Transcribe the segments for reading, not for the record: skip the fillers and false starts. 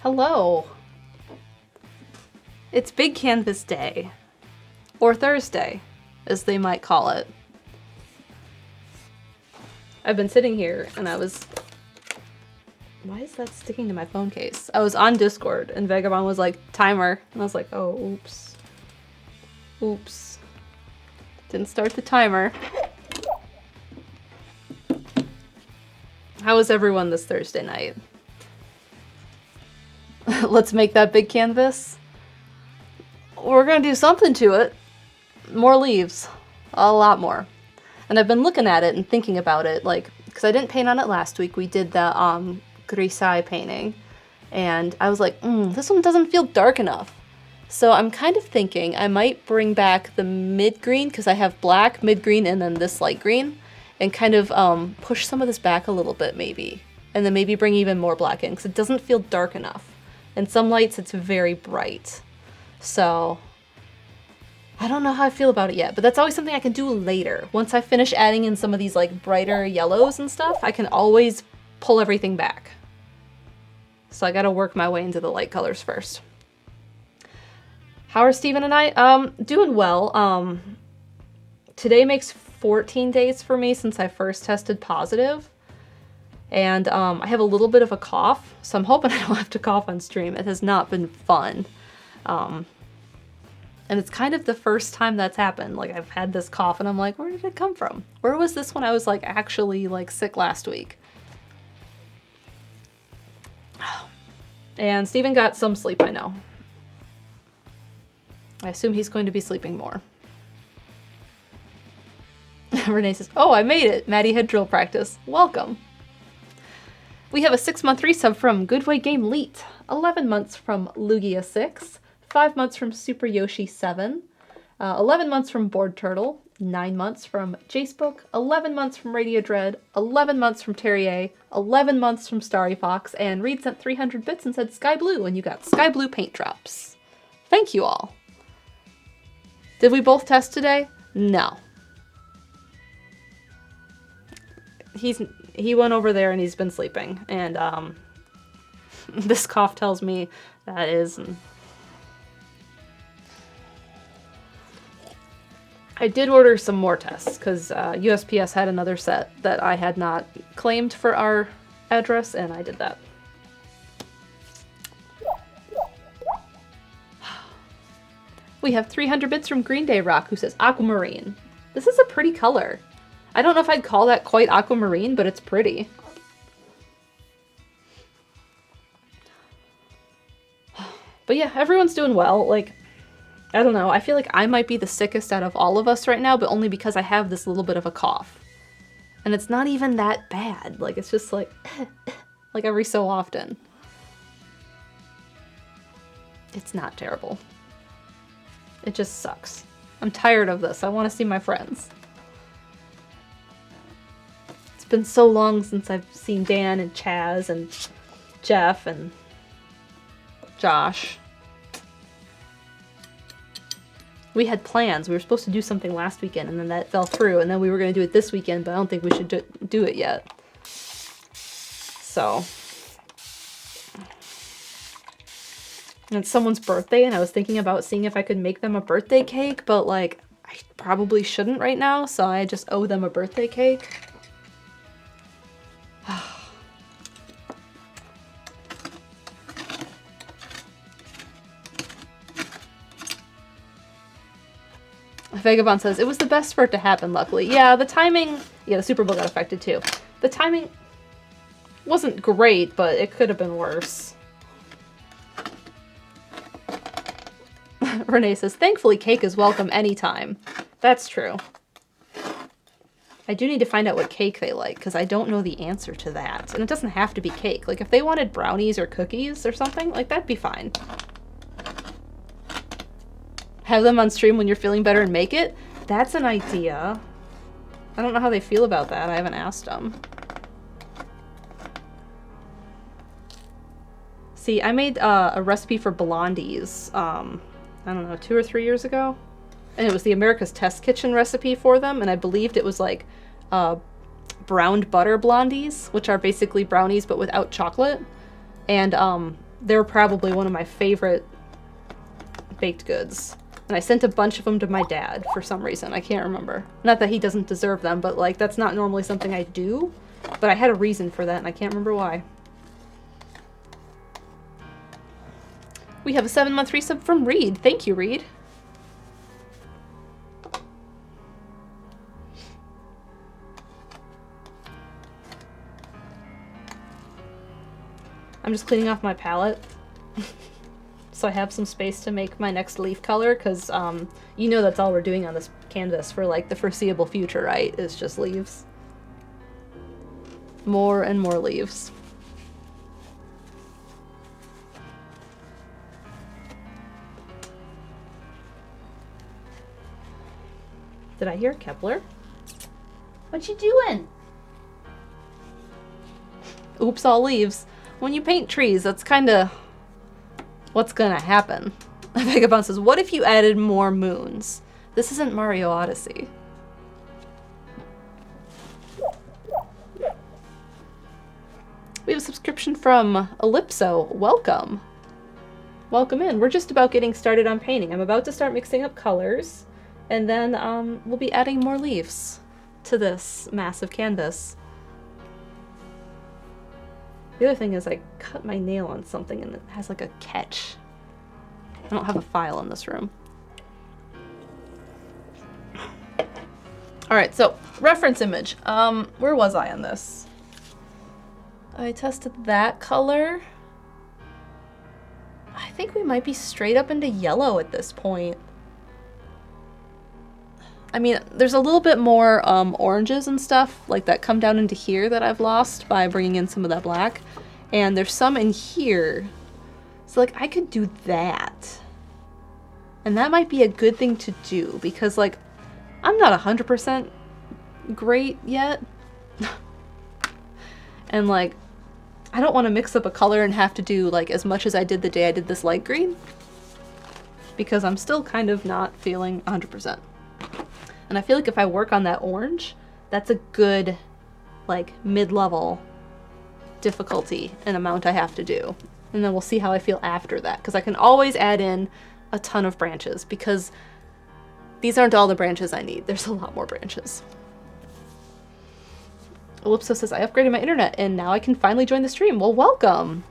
Hello. It's Big Canvas Day. Or Thursday, as they might call it. I've been sitting here and I was... Why is that sticking to my phone case? I was on Discord and Vagabond was like, timer. And I was like, oh, oops. Oops. Didn't start the timer. How is everyone this Thursday night? Let's make that big canvas. We're gonna do something to it. More leaves. A lot more. And I've been looking at it and thinking about it, like, because I didn't paint on it last week. We did the grisaille painting. And I was like, this one doesn't feel dark enough. So I'm kind of thinking I might bring back the mid-green, because I have black, mid-green, and then this light green. And kind of push some of this back a little bit, maybe. And then maybe bring even more black in, because it doesn't feel dark enough. In some lights, it's very bright. So, I don't know how I feel about it yet, but that's always something I can do later. Once I finish adding in some of these like brighter yellows and stuff, I can always pull everything back. So I gotta work my way into the light colors first. How are Steven and I? Doing well. Today makes 14 days for me since I first tested positive. And I have a little bit of a cough, so I'm hoping I don't have to cough on stream. It has not been fun. And it's kind of the first time that's happened. Like, I've had this cough and I'm like, where did it come from? Where was this when I was like actually like sick last week? And Steven got some sleep, I know. I assume he's going to be sleeping more. Renee says, oh, I made it. Maddie had drill practice. Welcome. We have a 6-month resub from Goodway Game Leet, 11 months from Lugia6, 5 months from Super Yoshi 7, 11 months from Board Turtle, 9 months from Jacebook, 11 months from Radio Dread, 11 months from Terrier, 11 months from Starry Fox, and Reed sent 300 bits and said Sky Blue, and you got Sky Blue paint drops. Thank you all. Did we both test today? No. He went over there and he's been sleeping, and this cough tells me that is... I did order some more tests, because USPS had another set that I had not claimed for our address, and I did that. We have 300 bits from Green Day Rock, who says Aquamarine. This is a pretty color. I don't know if I'd call that quite aquamarine, but it's pretty. But yeah, everyone's doing well. Like, I don't know, I feel like I might be the sickest out of all of us right now, but only because I have this little bit of a cough. And it's not even that bad. Like, it's just like, like every so often. It's not terrible. It just sucks. I'm tired of this. I want to see my friends. It's been so long since I've seen Dan and Chaz and Jeff and Josh. We had plans. We were supposed to do something last weekend, and then that fell through, and then we were going to do it this weekend, but I don't think we should do it yet. So. And it's someone's birthday, and I was thinking about seeing if I could make them a birthday cake, but, like, I probably shouldn't right now, so I just owe them a birthday cake. Vagabond says, it was the best for it to happen, luckily. Yeah, the timing... Yeah, the Super Bowl got affected, too. The timing wasn't great, but it could have been worse. Renee says, thankfully cake is welcome anytime. That's true. I do need to find out what cake they like, because I don't know the answer to that. And it doesn't have to be cake. Like, if they wanted brownies or cookies or something, like, that'd be fine. Have them on stream when you're feeling better and make it? That's an idea. I don't know how they feel about that. I haven't asked them. See, I made a recipe for blondies, I don't know, 2 or 3 years ago. And it was the America's Test Kitchen recipe for them, and I believed it was like browned butter blondies, which are basically brownies but without chocolate. And They're probably one of my favorite baked goods. And I sent a bunch of them to my dad for some reason. I can't remember. Not that he doesn't deserve them, but like that's not normally something I do. But I had a reason for that and I can't remember why. We have a 7-month resub from Reed. Thank you, Reed. I'm just cleaning off my palette so I have some space to make my next leaf color, because you know that's all we're doing on this canvas for like the foreseeable future, right? It's just leaves. More and more leaves. Did I hear Kepler? What you doing? Oops, all leaves. When you paint trees, that's kind of what's gonna happen. Vagabond says, what if you added more moons? This isn't Mario Odyssey. We have a subscription from Ellipso. Welcome. Welcome in. We're just about getting started on painting. I'm about to start mixing up colors, and then we'll be adding more leaves to this massive canvas. The other thing is I cut my nail on something and it has like a catch. I don't have a file in this room. Alright, so reference image. Where was I on this? I tested that color. I think we might be straight up into yellow at this point. I mean, there's a little bit more oranges and stuff like that come down into here that I've lost by bringing in some of that black. And there's some in here. So like I could do that. And that might be a good thing to do because like I'm not 100% great yet. And like I don't want to mix up a color and have to do like as much as I did the day I did this light green. Because I'm still kind of not feeling 100%. And I feel like if I work on that orange, that's a good, like, mid-level difficulty and amount I have to do. And then we'll see how I feel after that. Because I can always add in a ton of branches, because these aren't all the branches I need. There's a lot more branches. Ellipso says, I upgraded my internet, and now I can finally join the stream. Well, welcome!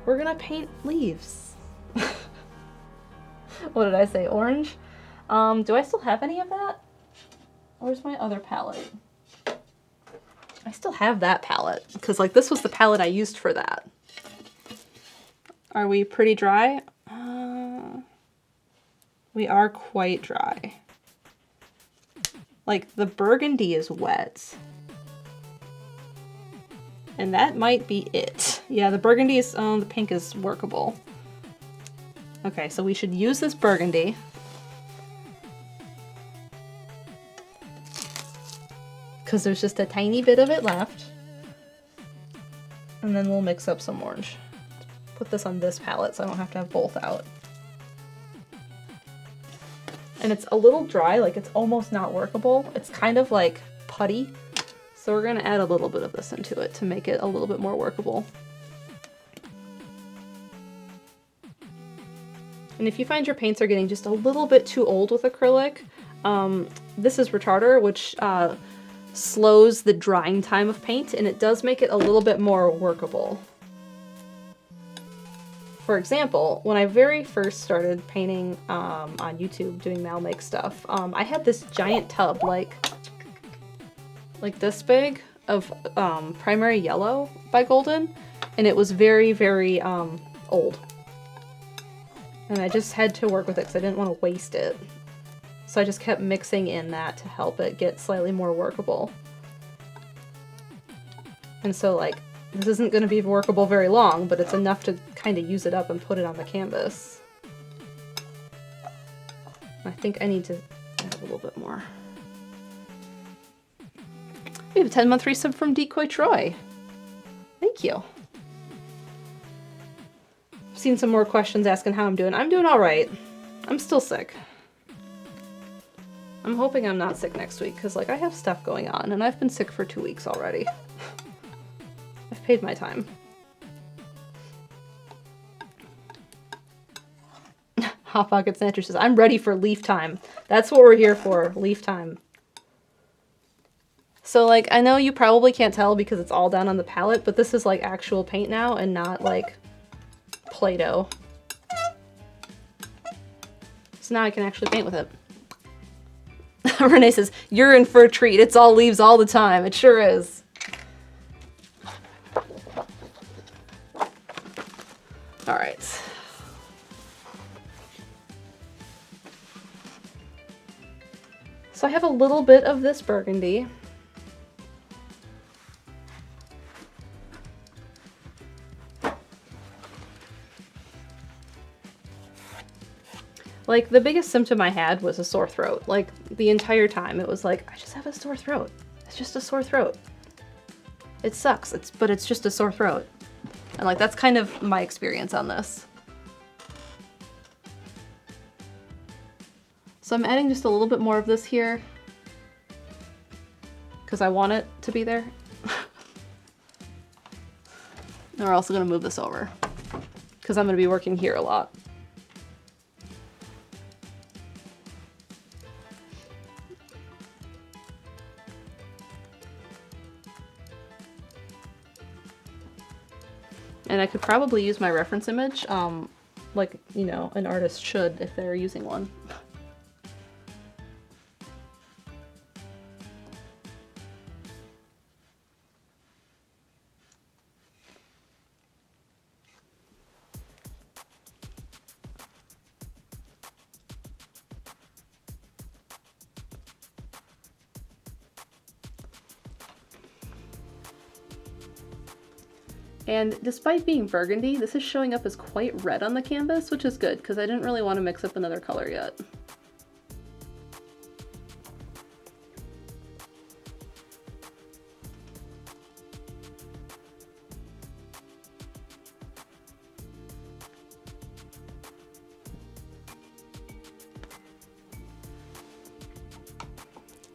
We're gonna paint leaves. What did I say? Orange? Do I still have any of that? Where's my other palette? I still have that palette, because like this was the palette I used for that. Are we pretty dry? We are quite dry. Like the burgundy is wet. And that might be it. Yeah, the burgundy is, the pink is workable. Okay, so we should use this burgundy. Because there's just a tiny bit of it left. And then we'll mix up some orange. Put this on this palette so I don't have to have both out. And it's a little dry, like it's almost not workable. It's kind of like putty. So we're gonna add a little bit of this into it to make it a little bit more workable. And if you find your paints are getting just a little bit too old with acrylic, this is retarder, which slows the drying time of paint, and it does make it a little bit more workable. For example, when I very first started painting on YouTube, doing MalMakes stuff, I had this giant tub, like this big, of Primary Yellow by Golden, and it was very, very old. And I just had to work with it because I didn't want to waste it. So I just kept mixing in that to help it get slightly more workable. And so like, this isn't going to be workable very long, but it's enough to kind of use it up and put it on the canvas. I think I need to add a little bit more. We have a 10-month resub from Decoy Troy. Thank you. Seen some more questions asking how I'm doing. I'm doing all right. I'm still sick. I'm hoping I'm not sick next week because like I have stuff going on and I've been sick for 2 weeks already. I paid my time. Hot Pocket Sandra says, I'm ready for leaf time. That's what we're here for, leaf time. So, like, I know you probably can't tell because it's all down on the palette, but this is, like, actual paint now and not, like, Play-Doh. So now I can actually paint with it. Renee says, you're in for a treat. It's all leaves all the time. It sure is. All right. So I have a little bit of this burgundy. Like, the biggest symptom I had was a sore throat. Like, the entire time. It was like, I just have a sore throat. It's just a sore throat. It sucks, but it's just a sore throat. And, like, that's kind of my experience on this. So I'm adding just a little bit more of this here. Because I want it to be there. And we're also going to move this over. Because I'm going to be working here a lot. And I could probably use my reference image, like, you know, an artist should if they're using one. And despite being burgundy, this is showing up as quite red on the canvas, which is good, because I didn't really want to mix up another color yet.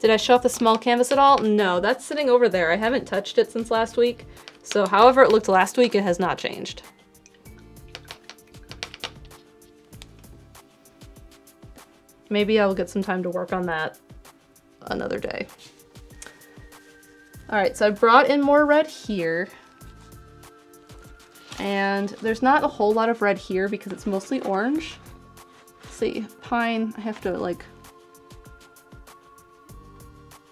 Did I show off the small canvas at all? No, that's sitting over there. I haven't touched it since last week. So however it looked last week, it has not changed. Maybe I will get some time to work on that another day. All right, so I brought in more red here. And there's not a whole lot of red here because it's mostly orange. Let's see, pine, I have to like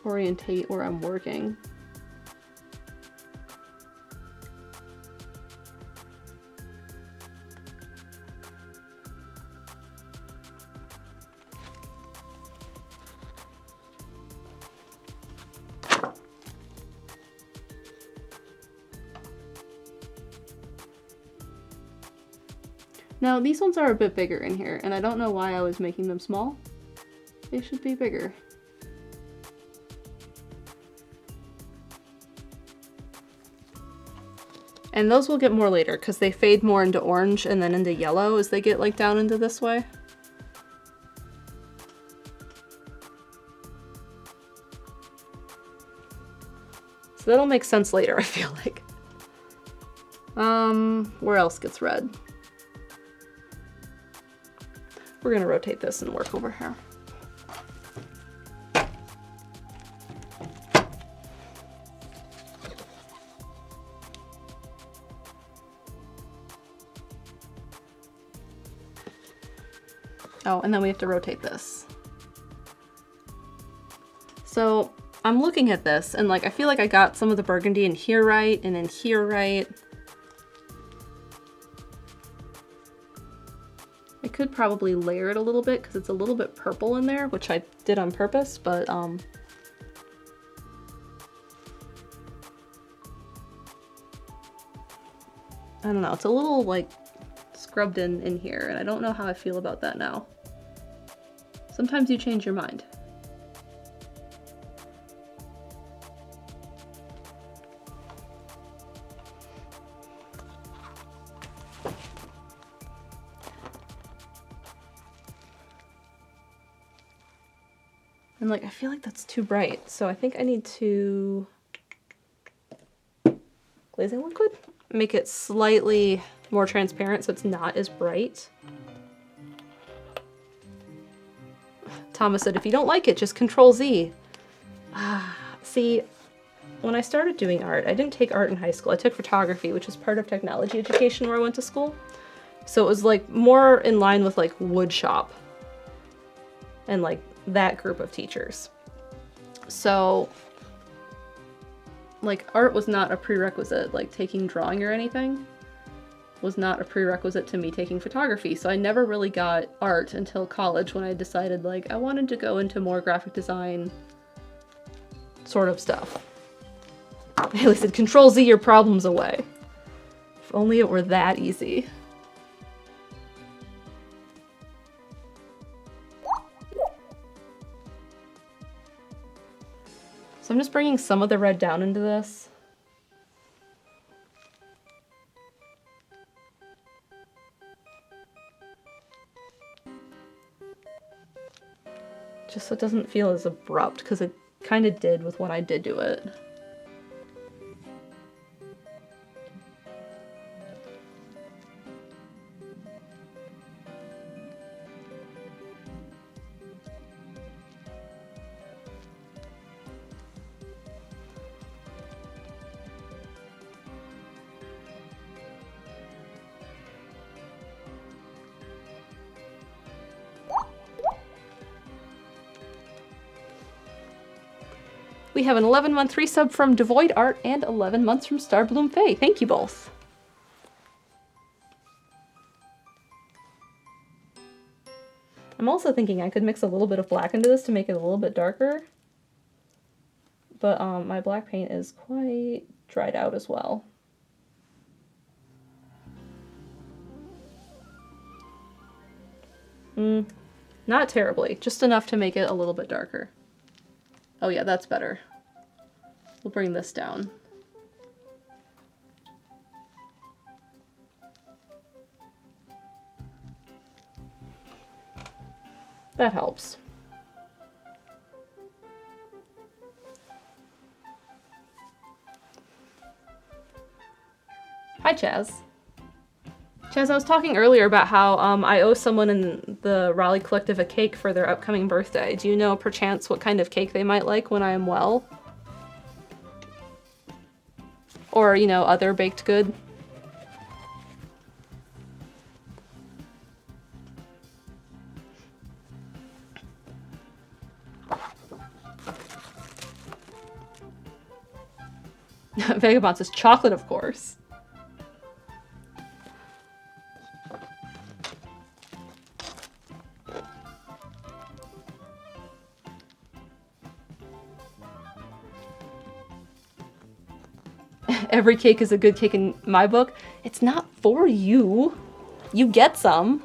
orientate where I'm working. Now, these ones are a bit bigger in here, and I don't know why I was making them small. They should be bigger. And those will get more later, because they fade more into orange and then into yellow as they get like down into this way. So that'll make sense later, I feel like. Where else gets red? We're gonna rotate this and work over here. Oh, and then we have to rotate this. So I'm looking at this and like I feel like I got some of the burgundy in here right and in here right. I could probably layer it a little bit because it's a little bit purple in there, which I did on purpose, but I don't know, it's a little like scrubbed in here and I don't know how I feel about that now. Sometimes you change your mind. And like, I feel like that's too bright. So I think I need to glazing liquid. Make it slightly more transparent so it's not as bright. Thomas said, if you don't like it, just Control Z. See, when I started doing art, I didn't take art in high school. I took photography, which was part of technology education where I went to school. So it was like more in line with like wood shop and like that group of teachers. So like art was not a prerequisite, like taking drawing or anything was not a prerequisite to me taking photography. So I never really got art until college when I decided like I wanted to go into more graphic design sort of stuff. Haley said, Control Z your problems away. If only it were that easy. So I'm just bringing some of the red down into this. Just so it doesn't feel as abrupt, because it kind of did with when I did do it. We have an 11-month resub from Devoid Art and 11 months from Starbloom Faye. Thank you both. I'm also thinking I could mix a little bit of black into this to make it a little bit darker. But my black paint is quite dried out as well. Not terribly, just enough to make it a little bit darker. Oh yeah, that's better. We'll bring this down. That helps. Hi, Chaz. Chaz, I was talking earlier about how I owe someone in the Raleigh Collective a cake for their upcoming birthday. Do you know, perchance, what kind of cake they might like when I am well? Or, you know, other baked good? Vagabond says chocolate, of course. Every cake is a good cake in my book. It's not for you. You get some.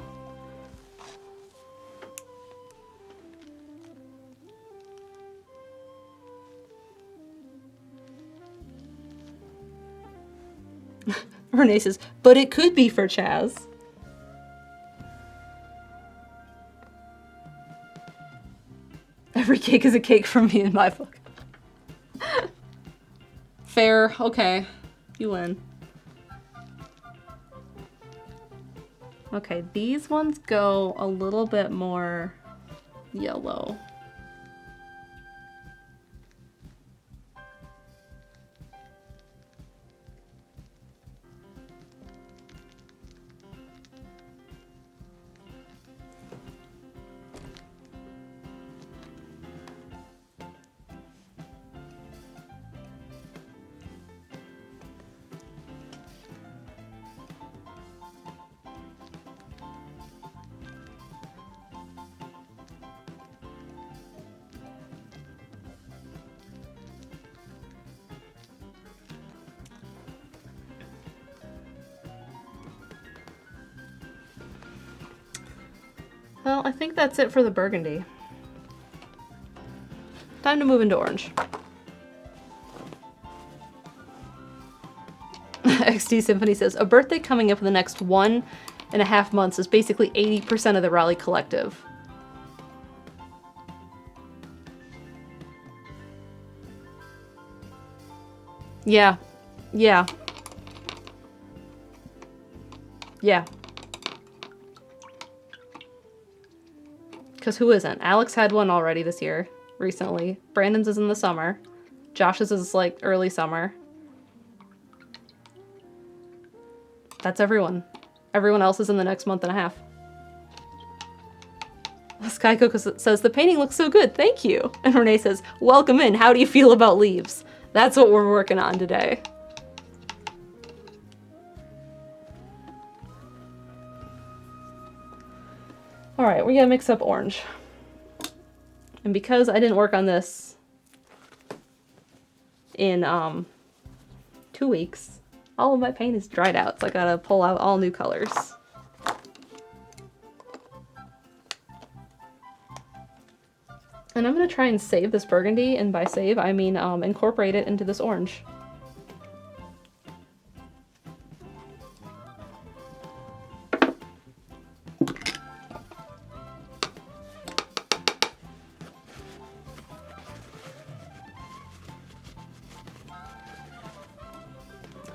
Renee says, but it could be for Chaz. Every cake is a cake for me in my book. Fair. Okay. You win. Okay, these ones go a little bit more yellow. Well, I think that's it for the burgundy. Time to move into orange. XD Symphony says, a birthday coming up in the next 1.5 months is basically 80% of the Raleigh Collective. Yeah. Yeah. Because who isn't? Alex had one already this year, recently. Brandon's is in the summer. Josh's is like early summer. That's everyone. Everyone else is in the next month and a half. Sky Coco says, the painting looks so good, thank you. And Renee says, welcome in, how do you feel about leaves? That's what we're working on today. All right, we're gonna mix up orange. And because I didn't work on this in 2 weeks, all of my paint is dried out, so I gotta pull out all new colors. And I'm gonna try and save this burgundy, and by save, I mean incorporate it into this orange.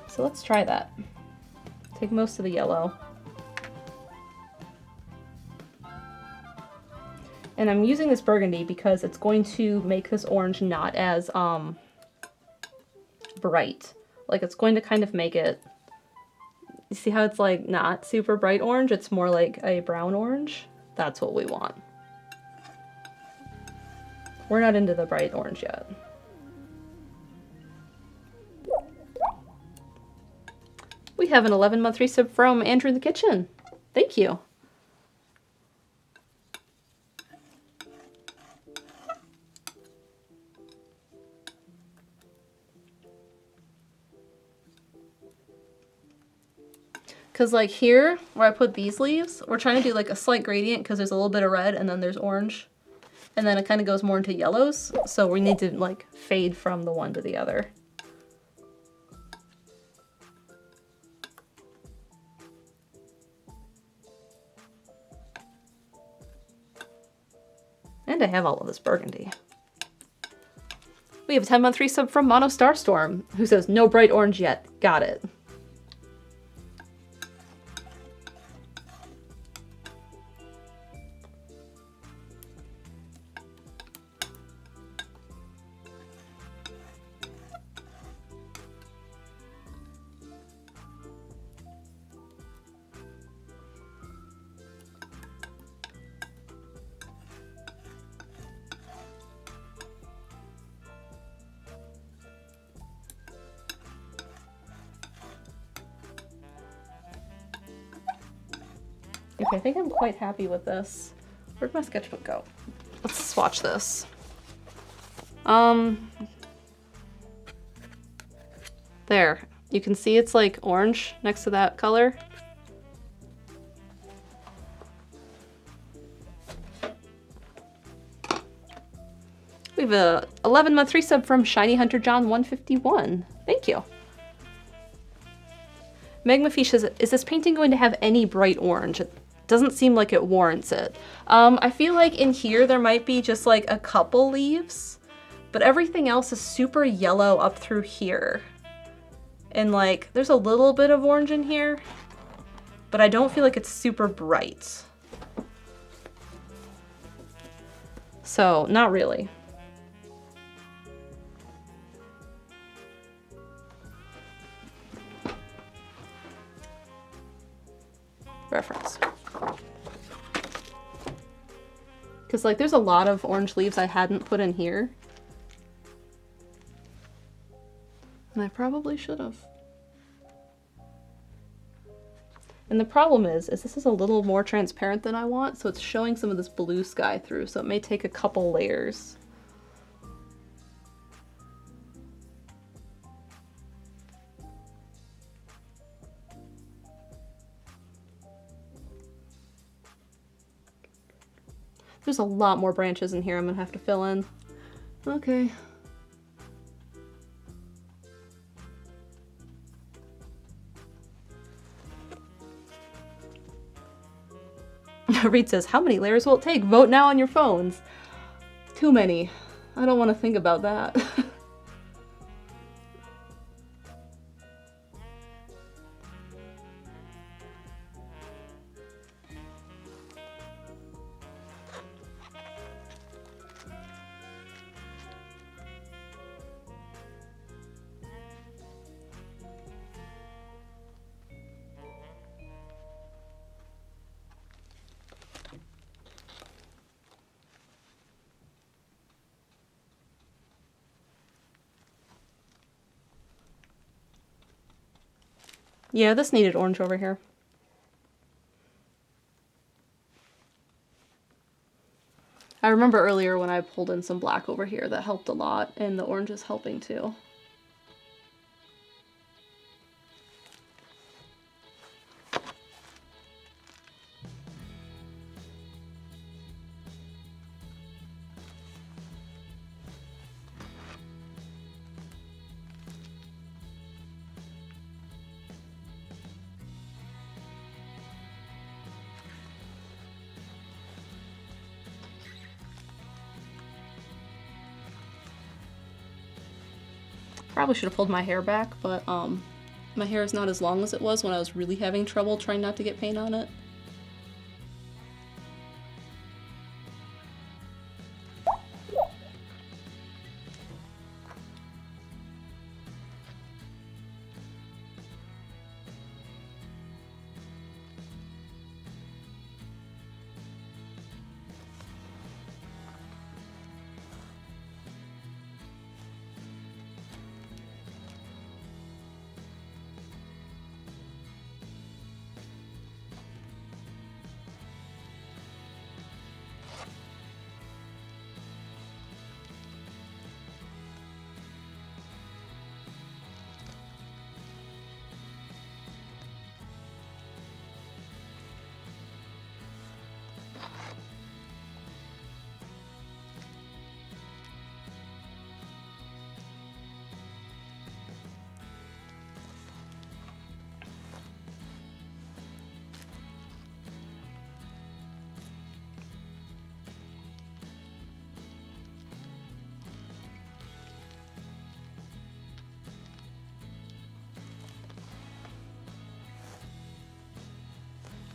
So let's try that. Take most of the yellow. And I'm using this burgundy because it's going to make this orange not as bright. Like it's going to kind of make it, you see how it's like not super bright orange? It's more like a brown orange. That's what we want. We're not into the bright orange yet. We have an 11-month resub from Andrew in the Kitchen. Thank you. Because like here, where I put these leaves, we're trying to do like a slight gradient because there's a little bit of red and then there's orange. And then it kind of goes more into yellows. So we need to like fade from the one to the other. And I have all of this burgundy. We have a 10-month resub from Mono Starstorm, who says, no bright orange yet. Got it. Okay, I think I'm quite happy with this. Where'd my sketchbook go? Let's swatch this. There. You can see it's like orange next to that color. We have a 11-month resub from Shiny Hunter John 151. Thank you. Magmafish says, is this painting going to have any bright orange? It doesn't seem like it warrants it. I feel like in here there might be just like a couple leaves, but everything else is super yellow up through here. And like, there's a little bit of orange in here, but I don't feel like it's super bright. So, not really. Reference. Because like there's a lot of orange leaves I hadn't put in here. And I probably should have. And the problem is this is a little more transparent than I want, so it's showing some of this blue sky through, so it may take a couple layers. There's a lot more branches in here I'm gonna have to fill in. Okay. Reed says, how many layers will it take? Vote now on your phones. Too many. I don't want to think about that. Yeah, this needed orange over here. I remember earlier when I pulled in some black over here, that helped a lot, and the orange is helping too. Probably should have pulled my hair back, but my hair is not as long as it was when I was really having trouble trying not to get paint on it.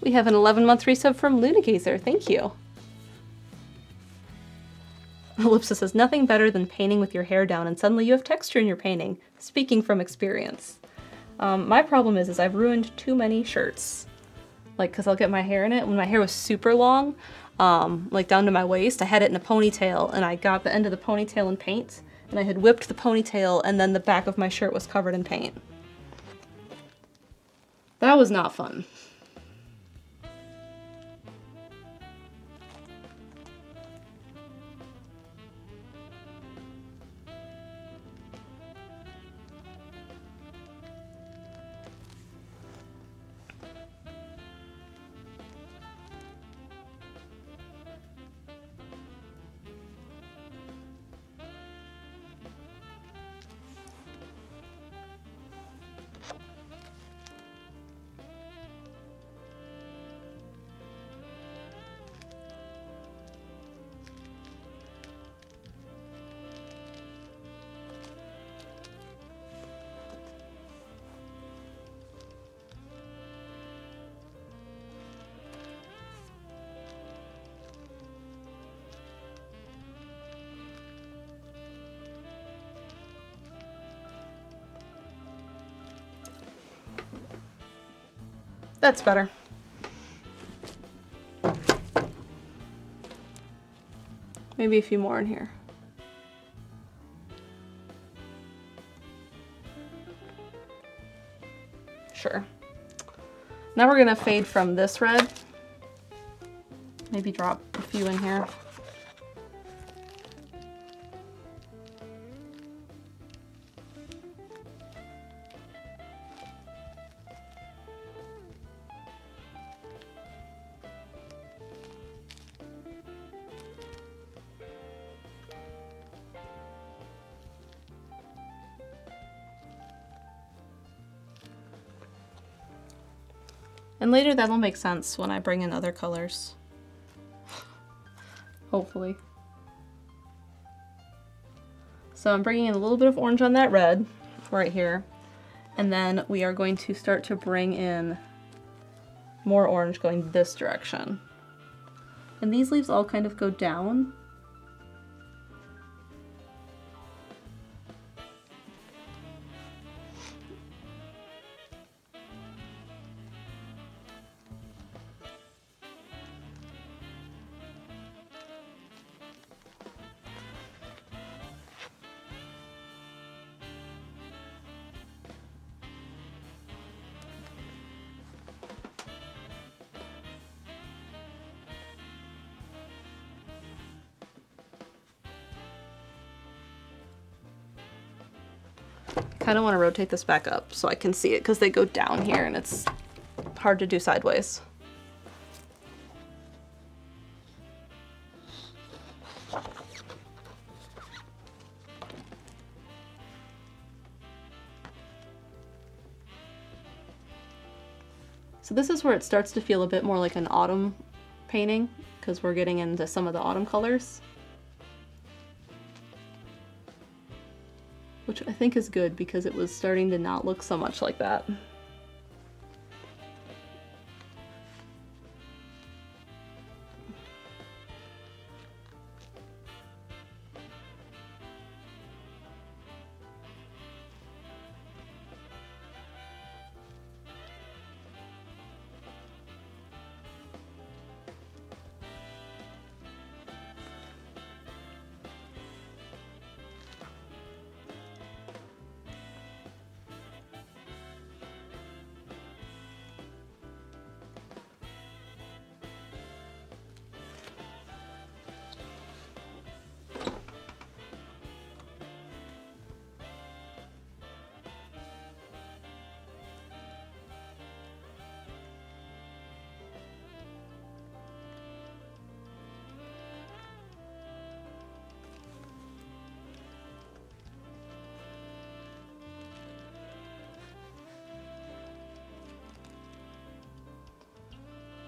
We have an 11-month resub from Lunagazer. Thank you. Ellipsis says, nothing better than painting with your hair down and suddenly you have texture in your painting. Speaking from experience. My problem is I've ruined too many shirts. Like, because I'll get my hair in it. When my hair was super long, like down to my waist, I had it in a ponytail, and I got the end of the ponytail in paint, and I had whipped the ponytail, and then the back of my shirt was covered in paint. That was not fun. That's better. Maybe a few more in here. Sure. Now we're gonna fade from this red. Maybe drop a few in here. And later that'll make sense when I bring in other colors. Hopefully. So I'm bringing in a little bit of orange on that red right here. And then we are going to start to bring in more orange going this direction. And these leaves all kind of go down. kind of want to rotate this back up so I can see it because they go down here and it's hard to do sideways. So this is where it starts to feel a bit more like an autumn painting because we're getting into some of the autumn colors. Which I think is good because it was starting to not look so much like that.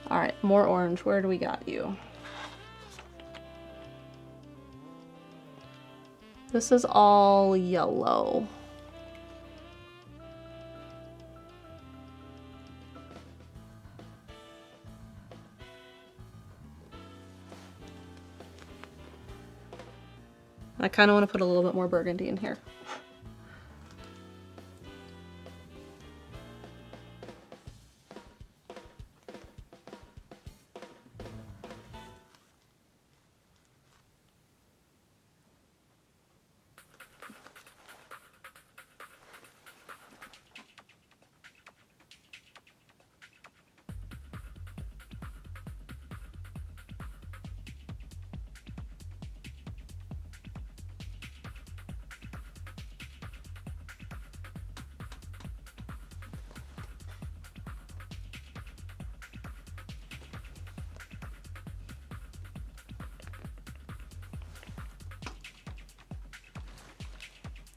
All right, more orange. Where do we got you? This is all yellow. I kind of want to put a little bit more burgundy in here.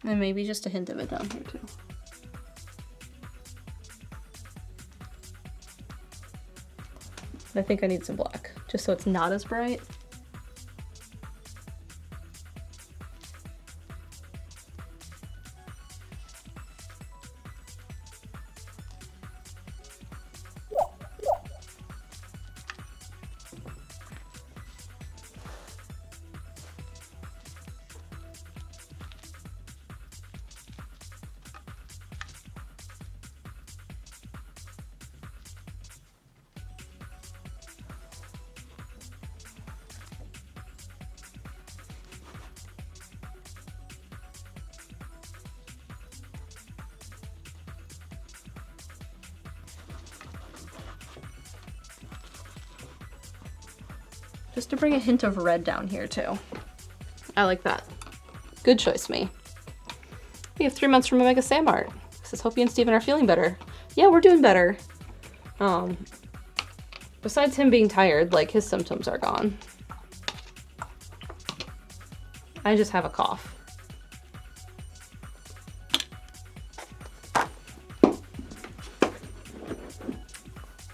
And maybe just a hint of it down here too. I think I need some black, just so it's not as bright. Just to bring a hint of red down here too. I like that. Good choice, me. We have 3 months from Omega Sam Art. Says, hope you and Steven are feeling better. Yeah, we're doing better. Besides him being tired, like his symptoms are gone. I just have a cough.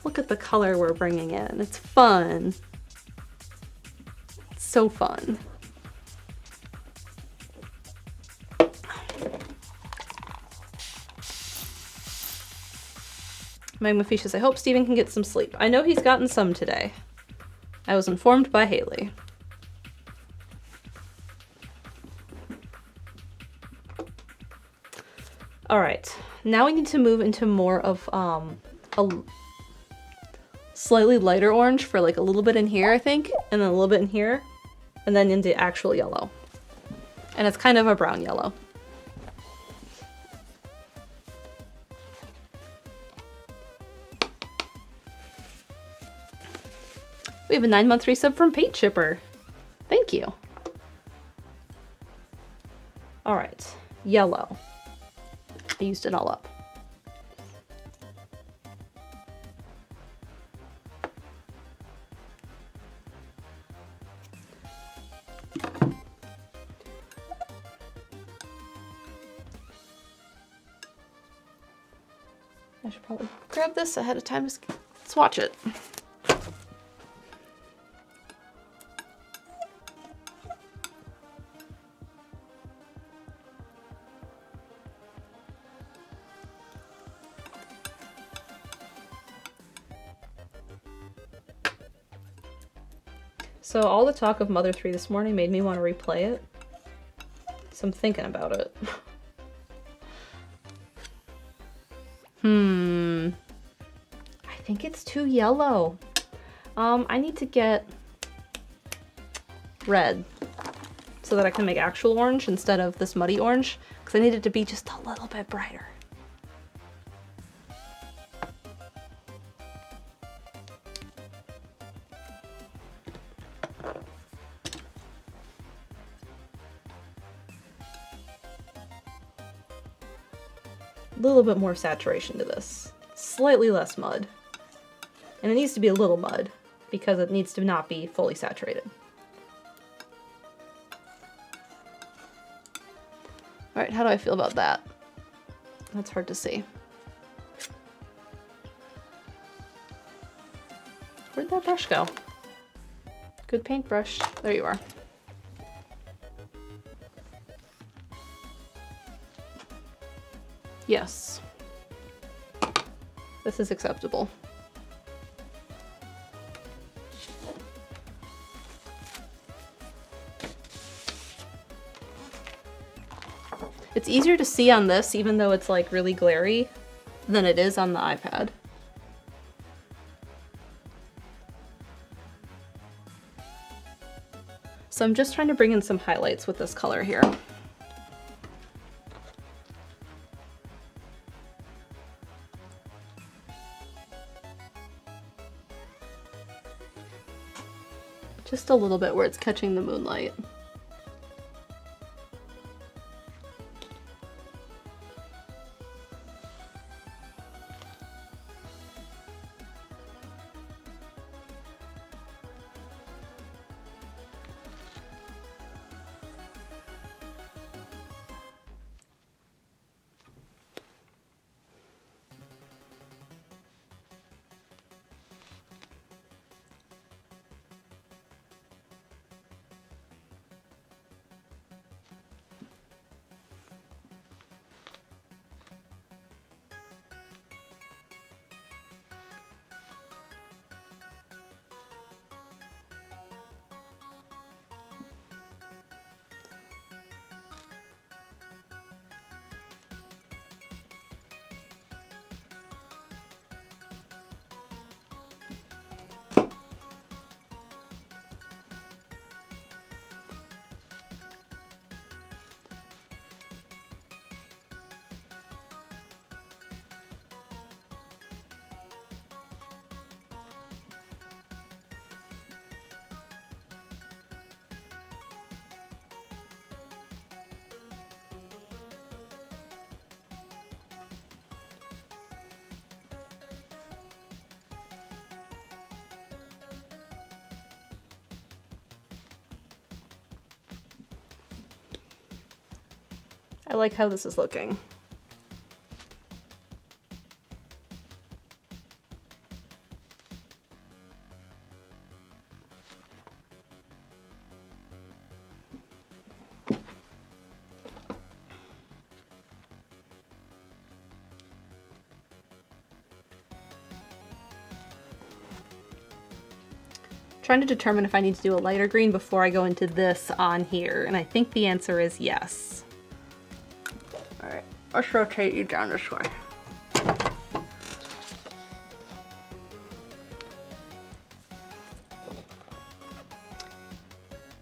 Look at the color we're bringing in. It's fun. So fun. Magma says, I hope Steven can get some sleep. I know he's gotten some today. I was informed by Haley. All right, now we need to move into more of a slightly lighter orange for like a little bit in here, I think, and then a little bit in here. And then into actual yellow. And it's kind of a brown yellow. We have a 9-month resub from Paint Shipper. Thank you. All right, yellow. I used it all up. I should probably grab this ahead of time. Let's watch it. So all the talk of Mother 3 this morning made me want to replay it. So I'm thinking about it. I think it's too yellow. I need to get red so that I can make actual orange instead of this muddy orange, because I need it to be just a little bit brighter. A little bit more saturation to this. Slightly less mud. And it needs to be a little mud because it needs to not be fully saturated. Alright, how do I feel about that? That's hard to see. Where'd that brush go? Good paintbrush. There you are. Yes. This is acceptable. It's easier to see on this, even though it's like really glary, than it is on the iPad. So I'm just trying to bring in some highlights with this color here. Just a little bit where it's catching the moonlight. I like how this is looking. Trying to determine if I need to do a lighter green before I go into this on here, and I think the answer is yes. Alright, let's rotate you down this way.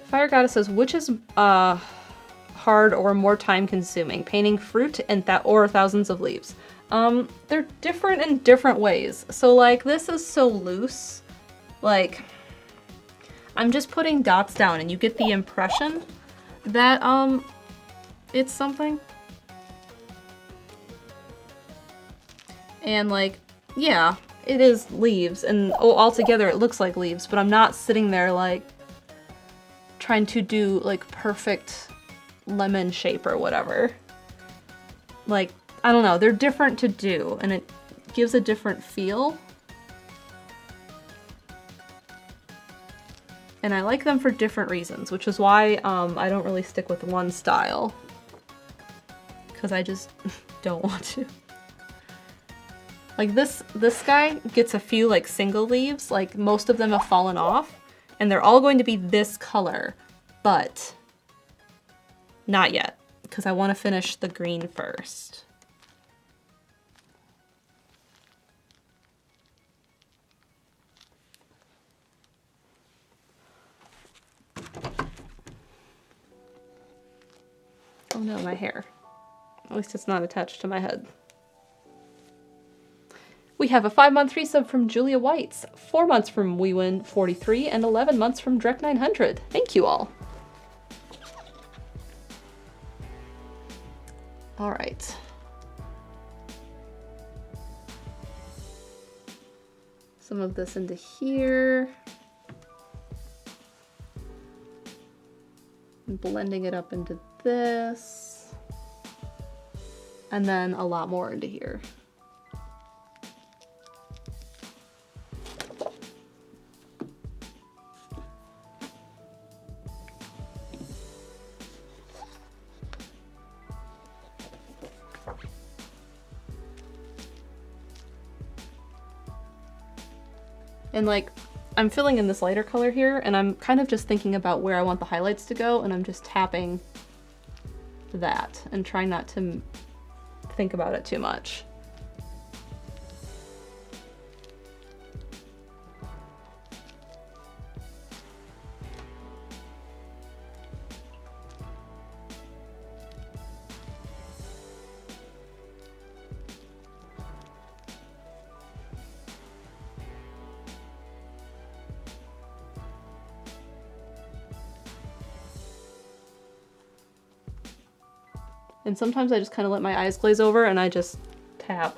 Fire Goddess says, which is hard or more time consuming? Painting fruit and or thousands of leaves. They're different in different ways. So like this is so loose, like I'm just putting dots down and you get the impression that it's something. And like, yeah, it is leaves, and altogether it looks like leaves, but I'm not sitting there like trying to do like perfect lemon shape or whatever. Like, I don't know, they're different to do, and it gives a different feel. And I like them for different reasons, which is why I don't really stick with one style. Because I just don't want to. Like this guy gets a few like single leaves, like most of them have fallen off, and they're all going to be this color, but not yet, because I want to finish the green first. Oh no, my hair. At least it's not attached to my head. We have a 5-month resub from Julia Whites, 4 months from WeWin43, and 11 months from Drek900. Thank you all. All right. Some of this into here. And blending it up into this. And then a lot more into here. And like, I'm filling in this lighter color here, and I'm kind of just thinking about where I want the highlights to go, and I'm just tapping that and trying not to think about it too much. And sometimes I just kind of let my eyes glaze over and I just tap.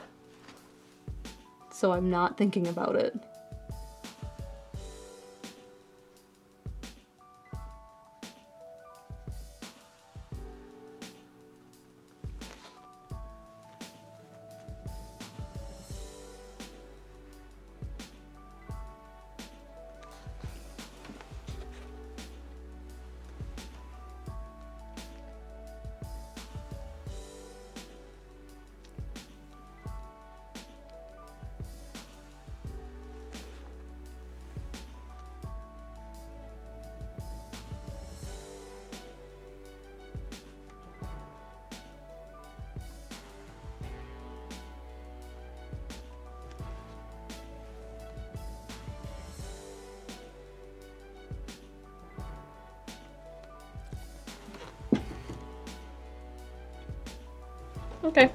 So I'm not thinking about it. Okay.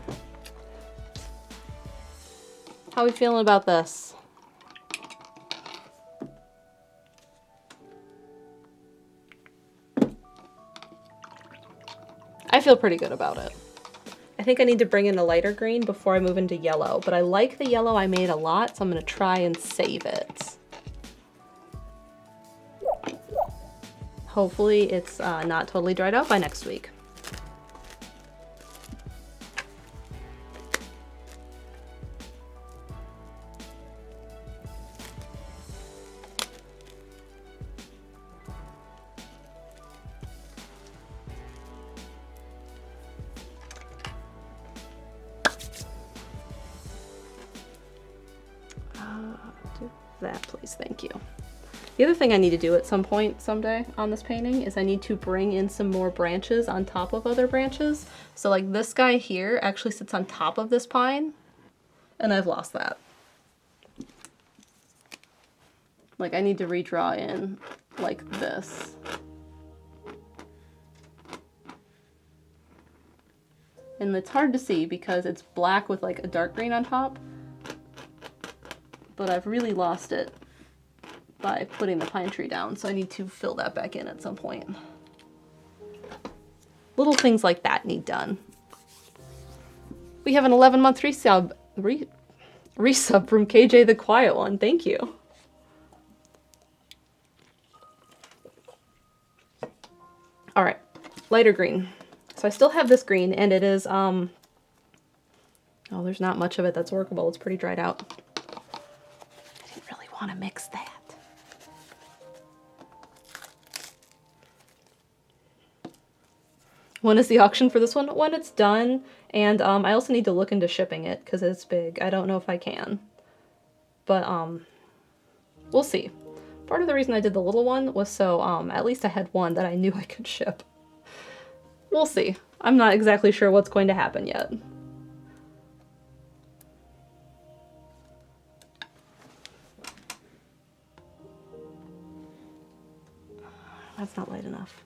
How are we feeling about this? I feel pretty good about it. I think I need to bring in a lighter green before I move into yellow, but I like the yellow I made a lot, so I'm gonna try and save it. Hopefully it's not totally dried out by next week. Do that, please, thank you. The other thing I need to do at some point someday on this painting is I need to bring in some more branches on top of other branches. So like this guy here actually sits on top of this pine, and I've lost that. Like I need to redraw in like this. And it's hard to see because it's black with like a dark green on top, but I've really lost it by putting the pine tree down, so I need to fill that back in at some point. Little things like that need done. We have an 11-month resub. Resub from KJ the Quiet One. Thank you. All right, lighter green. So I still have this green, and it is, oh, there's not much of it that's workable. It's pretty dried out. I didn't really want to mix that. When is the auction for this one? When it's done, and I also need to look into shipping it, because it's big. I don't know if I can. But, we'll see. Part of the reason I did the little one was so, at least I had one that I knew I could ship. We'll see. I'm not exactly sure what's going to happen yet. That's not light enough.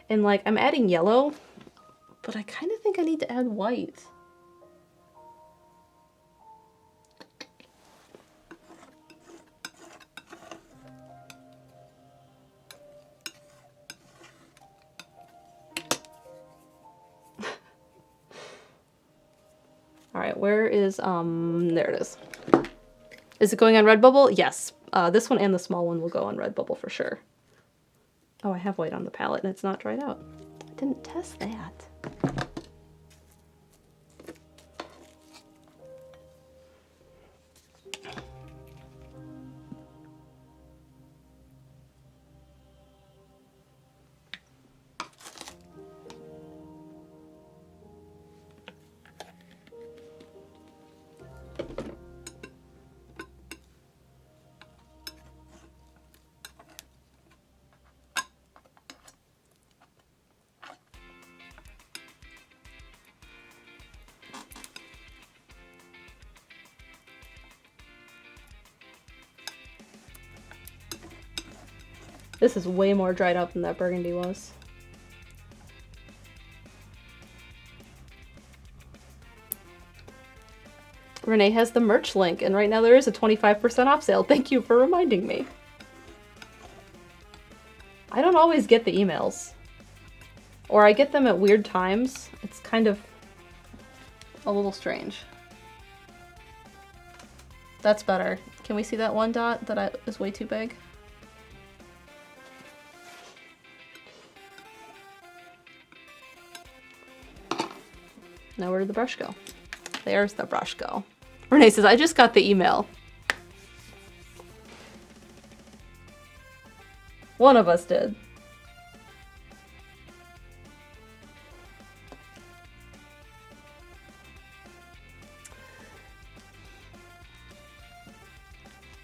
And like, I'm adding yellow, but I kind of think I need to add white. All right, where is, there it is. Is it going on Redbubble? Yes. This one and the small one will go on Redbubble for sure. Oh, I have white on the palette and it's not dried out. I didn't test that. This is way more dried out than that burgundy was. Renee has the merch link, and right now there is a 25% off sale. Thank you for reminding me. I don't always get the emails. Or I get them at weird times. It's kind of a little strange. That's better. Can we see that one dot that is way too big? Now where did the brush go? There's the brush go. Renee says, I just got the email. One of us did.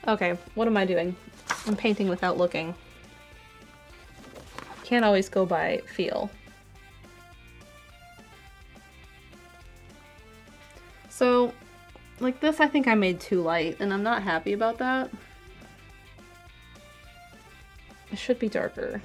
Okay, what am I doing? I'm painting without looking. Can't always go by feel. So, like this I think I made too light, and I'm not happy about that. It should be darker.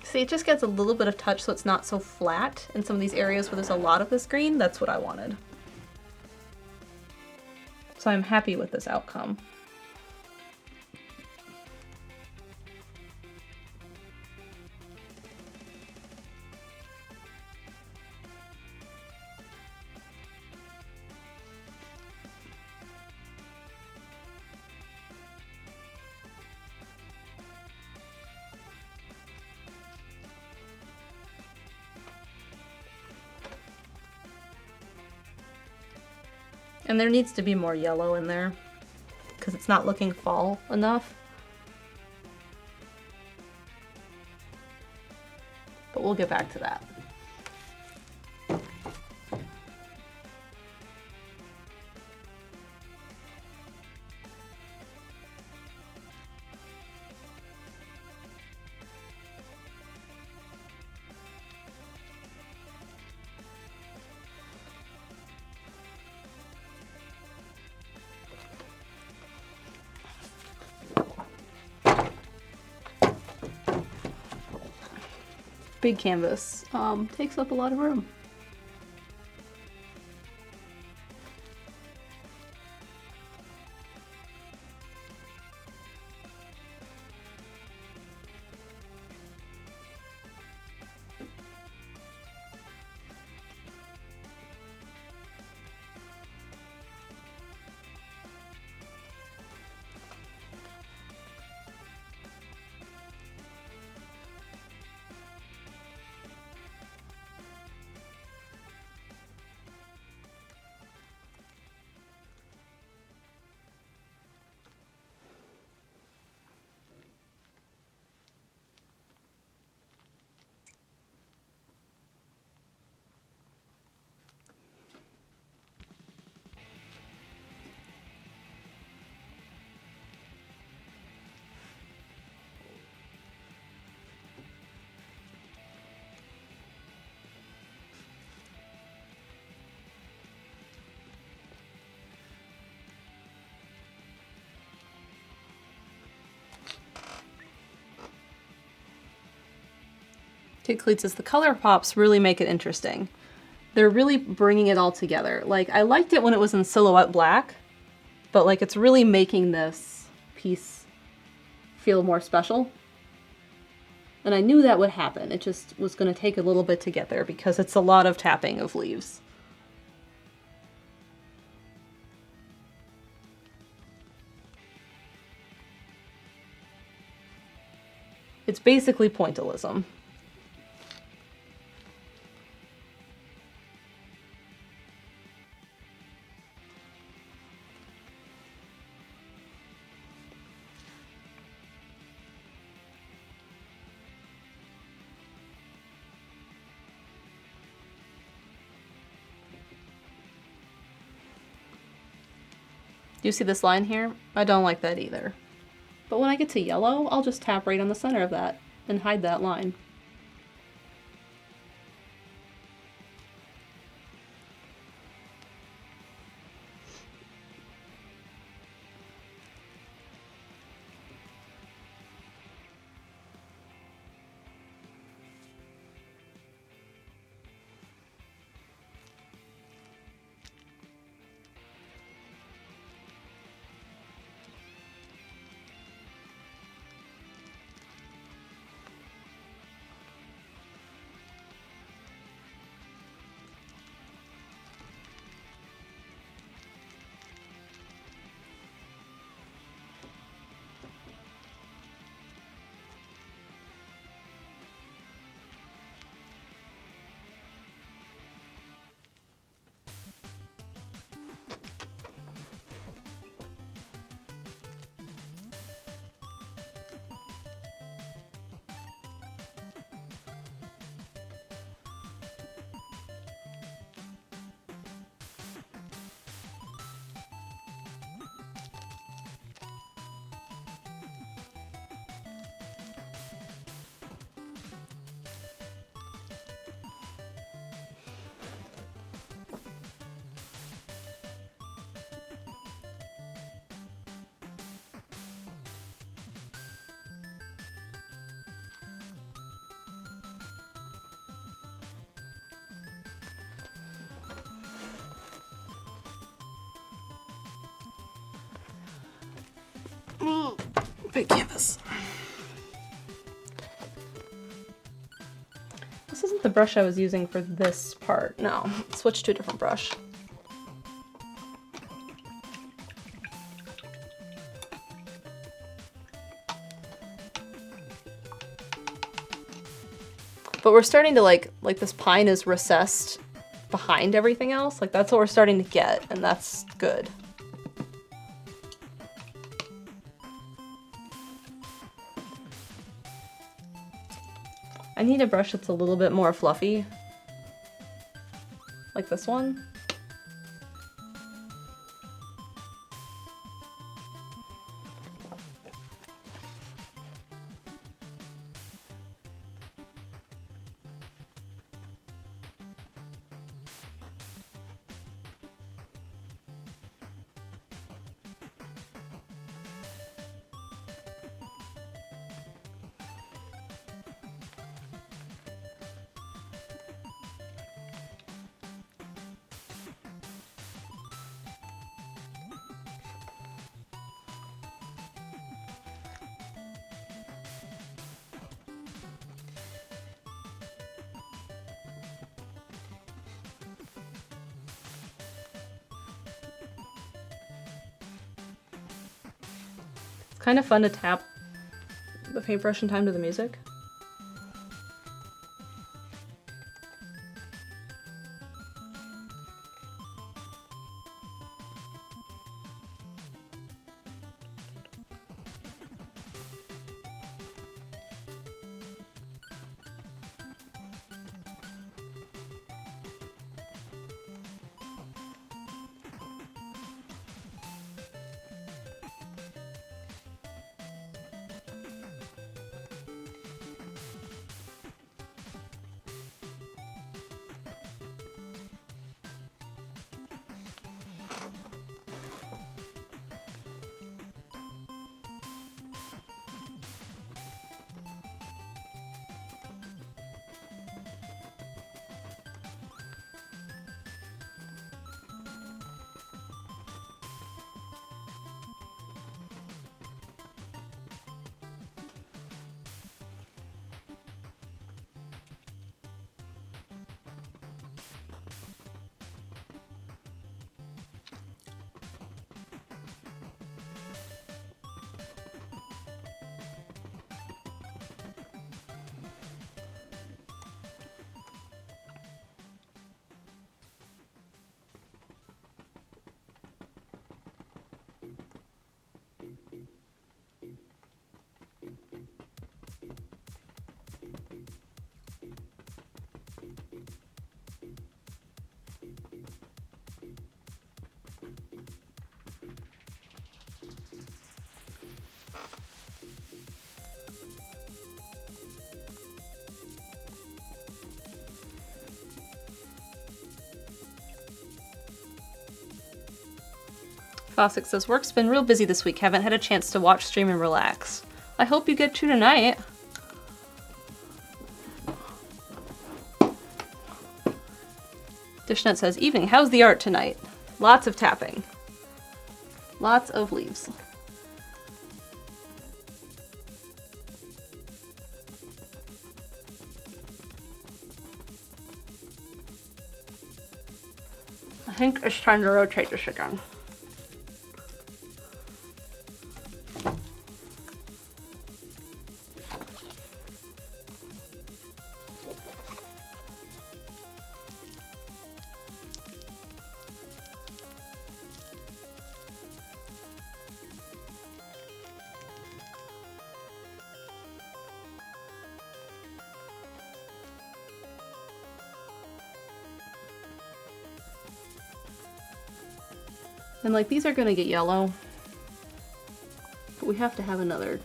See, it just gets a little bit of touch so it's not so flat in some of these areas where there's a lot of this green. That's what I wanted. So I'm happy with this outcome. And there needs to be more yellow in there because it's not looking fall enough. But we'll get back to that. Big canvas takes up a lot of room. Kid Cleats says the color pops really make it interesting. They're really bringing it all together. Like, I liked it when it was in silhouette black, but like it's really making this piece feel more special. And I knew that would happen. It just was going to take a little bit to get there because it's a lot of tapping of leaves. It's basically pointillism. Do you see this line here? I don't like that either. But when I get to yellow, I'll just tap right on the center of that and hide that line. Big canvas. This isn't the brush I was using for this part. No, switch to a different brush. But we're starting to like this pine is recessed behind everything else. Like, that's what we're starting to get, and that's good. I need a brush that's a little bit more fluffy. Like this one. Kind of fun to tap the paintbrush in time to the music. Fossick says, work's been real busy this week. Haven't had a chance to watch, stream, and relax. I hope you get to tonight. Dishnut says, evening, how's the art tonight? Lots of tapping. Lots of leaves. I think it's time to rotate this again. And like these are gonna get yellow, but we have to have another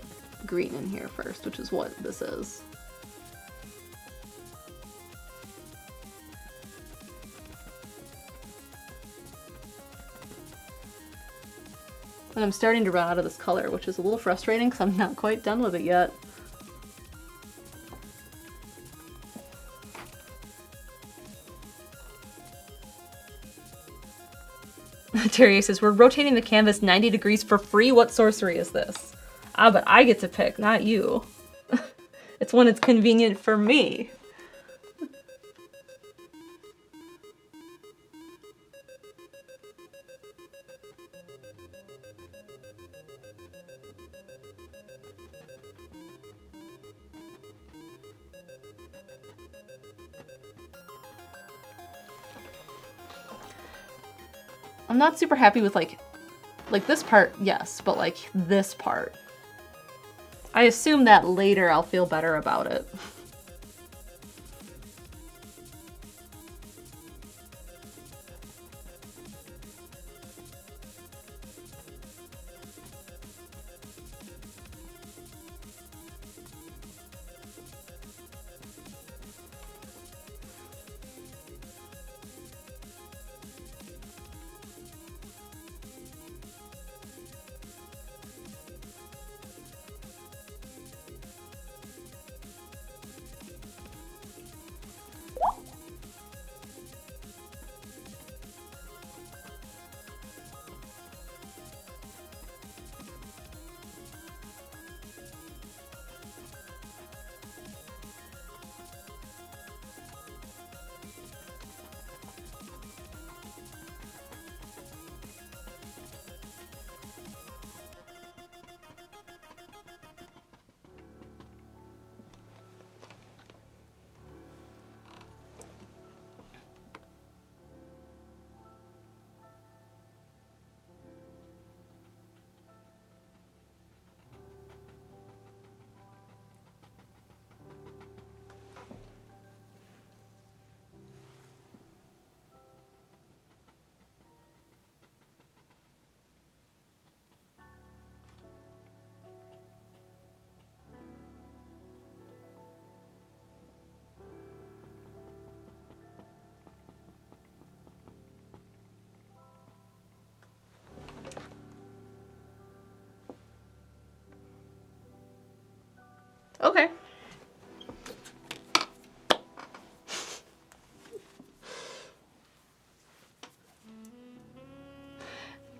green in here first, which is what this is. And I'm starting to run out of this color, which is a little frustrating because I'm not quite done with it yet. Terry says, we're rotating the canvas 90 degrees for free. What sorcery is this? Ah, but I get to pick, not you. It's when it's convenient for me. I'm not super happy with like this part, yes, but like this part. I assume that later I'll feel better about it. Okay.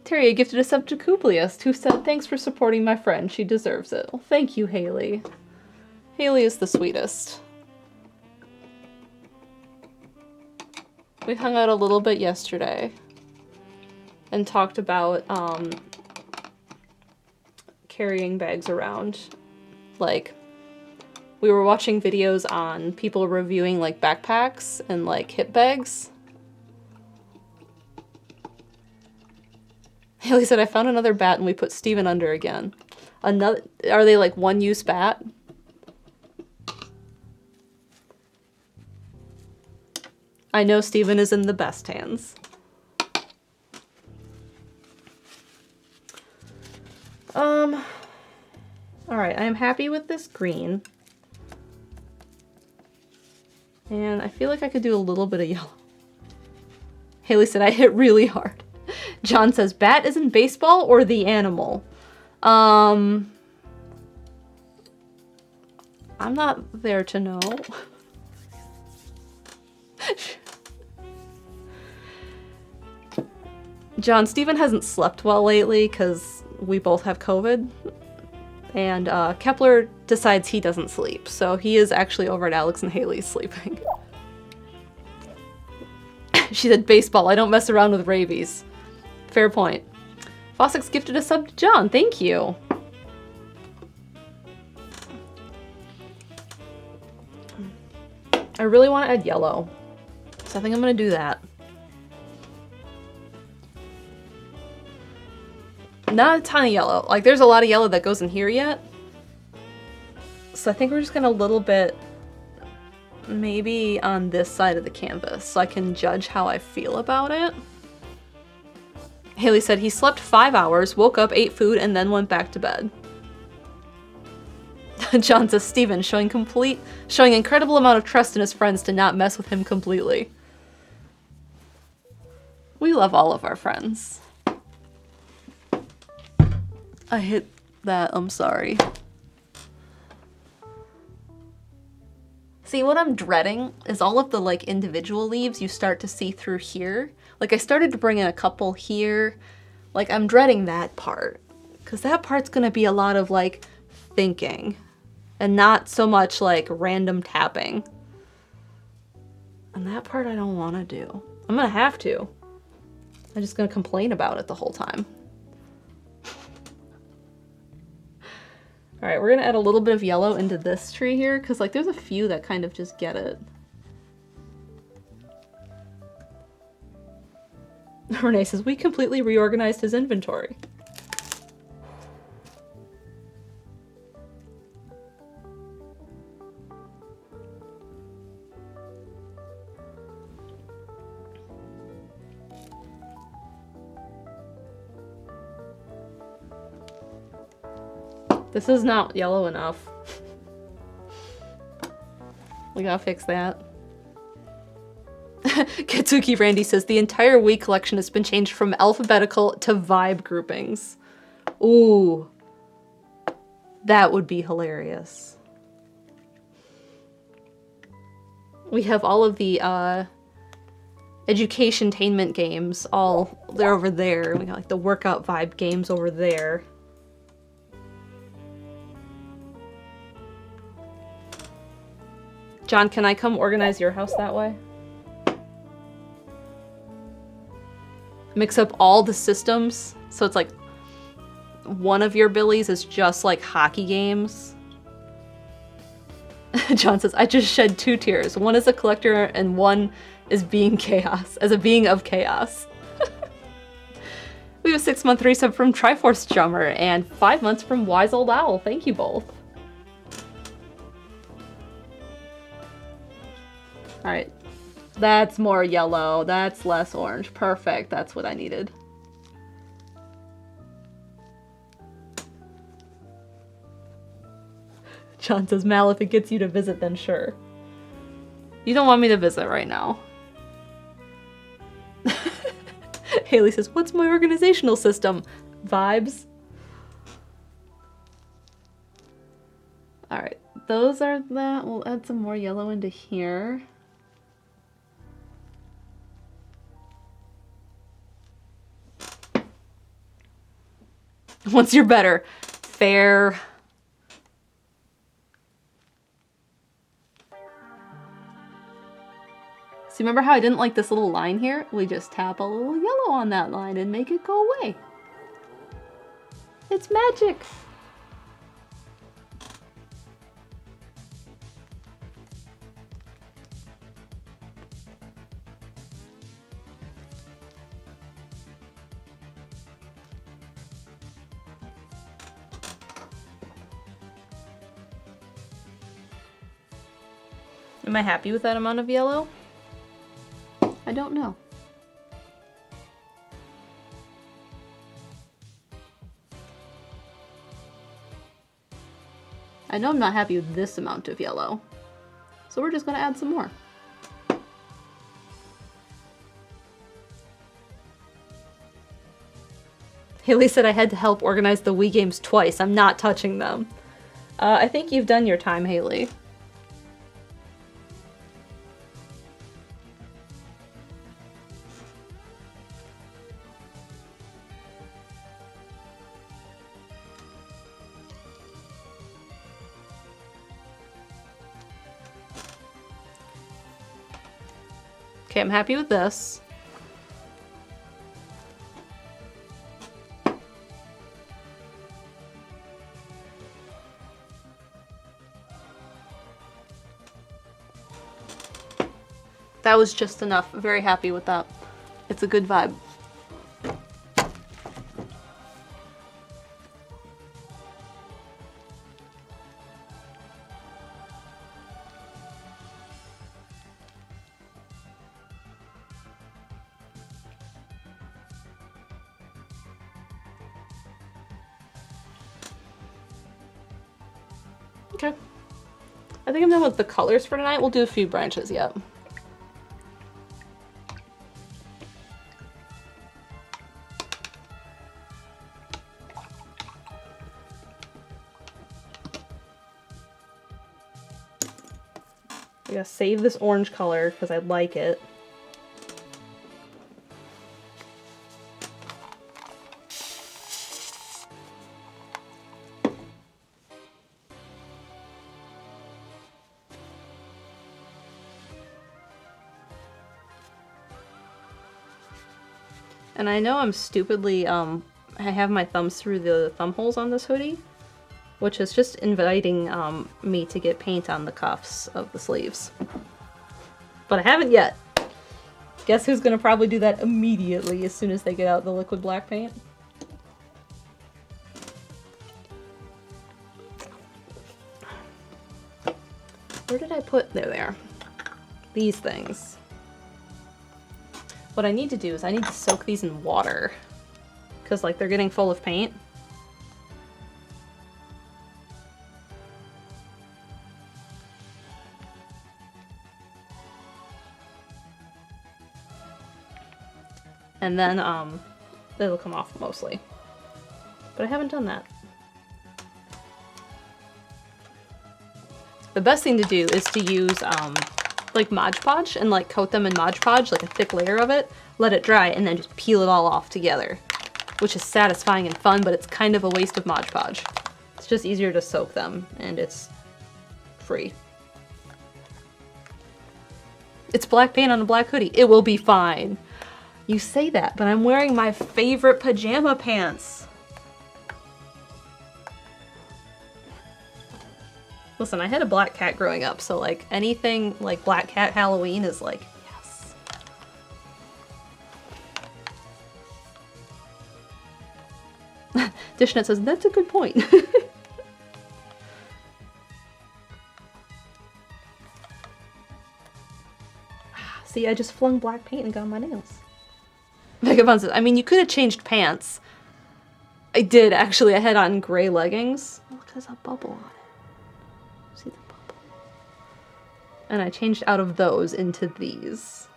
Terry gifted a sub to Kublius, who said, "Thanks for supporting my friend. She deserves it." Well, thank you, Haley. Haley is the sweetest. We hung out a little bit yesterday and talked about carrying bags around. Like, we were watching videos on people reviewing like backpacks and like hip bags. Haley said, "I found another bat and we put Steven under again." Another? Are they like one-use bat? I know Steven is in the best hands. Alright, I am happy with this green. And I feel like I could do a little bit of yellow. Haley said, "I hit really hard." John says, "Bat is in baseball or the animal?" I'm not there to know. John, Steven hasn't slept well lately because we both have COVID. And Kepler decides he doesn't sleep, so he is actually over at Alex and Haley's sleeping. She said, "Baseball, I don't mess around with rabies." Fair point. Fossex gifted a sub to John, thank you. I really want to add yellow, so I think I'm going to do that. Not a ton of yellow. Like, there's a lot of yellow that goes in here yet. So I think we're just gonna a little bit, maybe on this side of the canvas, so I can judge how I feel about it. Haley said he slept 5 hours, woke up, ate food, and then went back to bed. John says, "Steven, showing incredible amount of trust in his friends to not mess with him completely." We love all of our friends. I hit that, I'm sorry. See, what I'm dreading is all of the like individual leaves you start to see through here. Like, I started to bring in a couple here. Like, I'm dreading that part, because that part's gonna be a lot of like thinking and not so much like random tapping. And that part I don't want to do. I'm gonna have to. I'm just gonna complain about it the whole time. All right, we're gonna add a little bit of yellow into this tree here, because like there's a few that kind of just get it. Renee says, we completely reorganized his inventory. This is not yellow enough. We gotta fix that. Katsuki Randy says, the entire Wii collection has been changed from alphabetical to vibe groupings. Ooh. That would be hilarious. We have all of the education-tainment games, they're over there. We got like the workout vibe games over there. John, can I come organize your house that way? Mix up all the systems, so it's like one of your Billies is just like hockey games. John says, I just shed 2 tears. One is a collector and one is being chaos, as a being of chaos. We have a 6-month resub from Triforce Drummer and 5 months from Wise Old Owl. Thank you both. Alright, that's more yellow, that's less orange. Perfect, that's what I needed. John says, Mal, if it gets you to visit, then sure. You don't want me to visit right now. Haley says, what's my organizational system? Vibes? Alright, those are that. We'll add some more yellow into here. Once you're better. Fair. So remember how I didn't like this little line here? We just tap a little yellow on that line and make it go away. It's magic. Am I happy with that amount of yellow? I don't know. I know I'm not happy with this amount of yellow. So we're just gonna add some more. Haley said I had to help organize the Wii games twice. I'm not touching them. I think you've done your time, Haley. Okay, I'm happy with this. That was just enough. Very happy with that. It's a good vibe. Okay. I think I'm done with the colors for tonight. We'll do a few branches yet. I gotta save this orange color because I like it. And I know I'm stupidly, I have my thumbs through the thumb holes on this hoodie, which is just inviting me to get paint on the cuffs of the sleeves. But I haven't yet. Guess who's gonna probably do that immediately as soon as they get out the liquid black paint? Where did I put... There they are. These things. What I need to do is I need to soak these in water. Because, like, they're getting full of paint. And then, it'll come off mostly. But I haven't done that. The best thing to do is to use, like Mod Podge and like coat them in Mod Podge, like a thick layer of it, let it dry, and then just peel it all off together. Which is satisfying and fun, but it's kind of a waste of Mod Podge. It's just easier to soak them, and it's free. It's black paint on a black hoodie. It will be fine. You say that, but I'm wearing my favorite pajama pants. Listen, I had a black cat growing up, so like anything like Black Cat Halloween is like, yes. Dishnet says, that's a good point. See, I just flung black paint and got on my nails. Vagabond says, I mean, you could have changed pants. I did, actually. I had on gray leggings. Look, there's a bubble on it. See the bubble? And I changed out of those into these.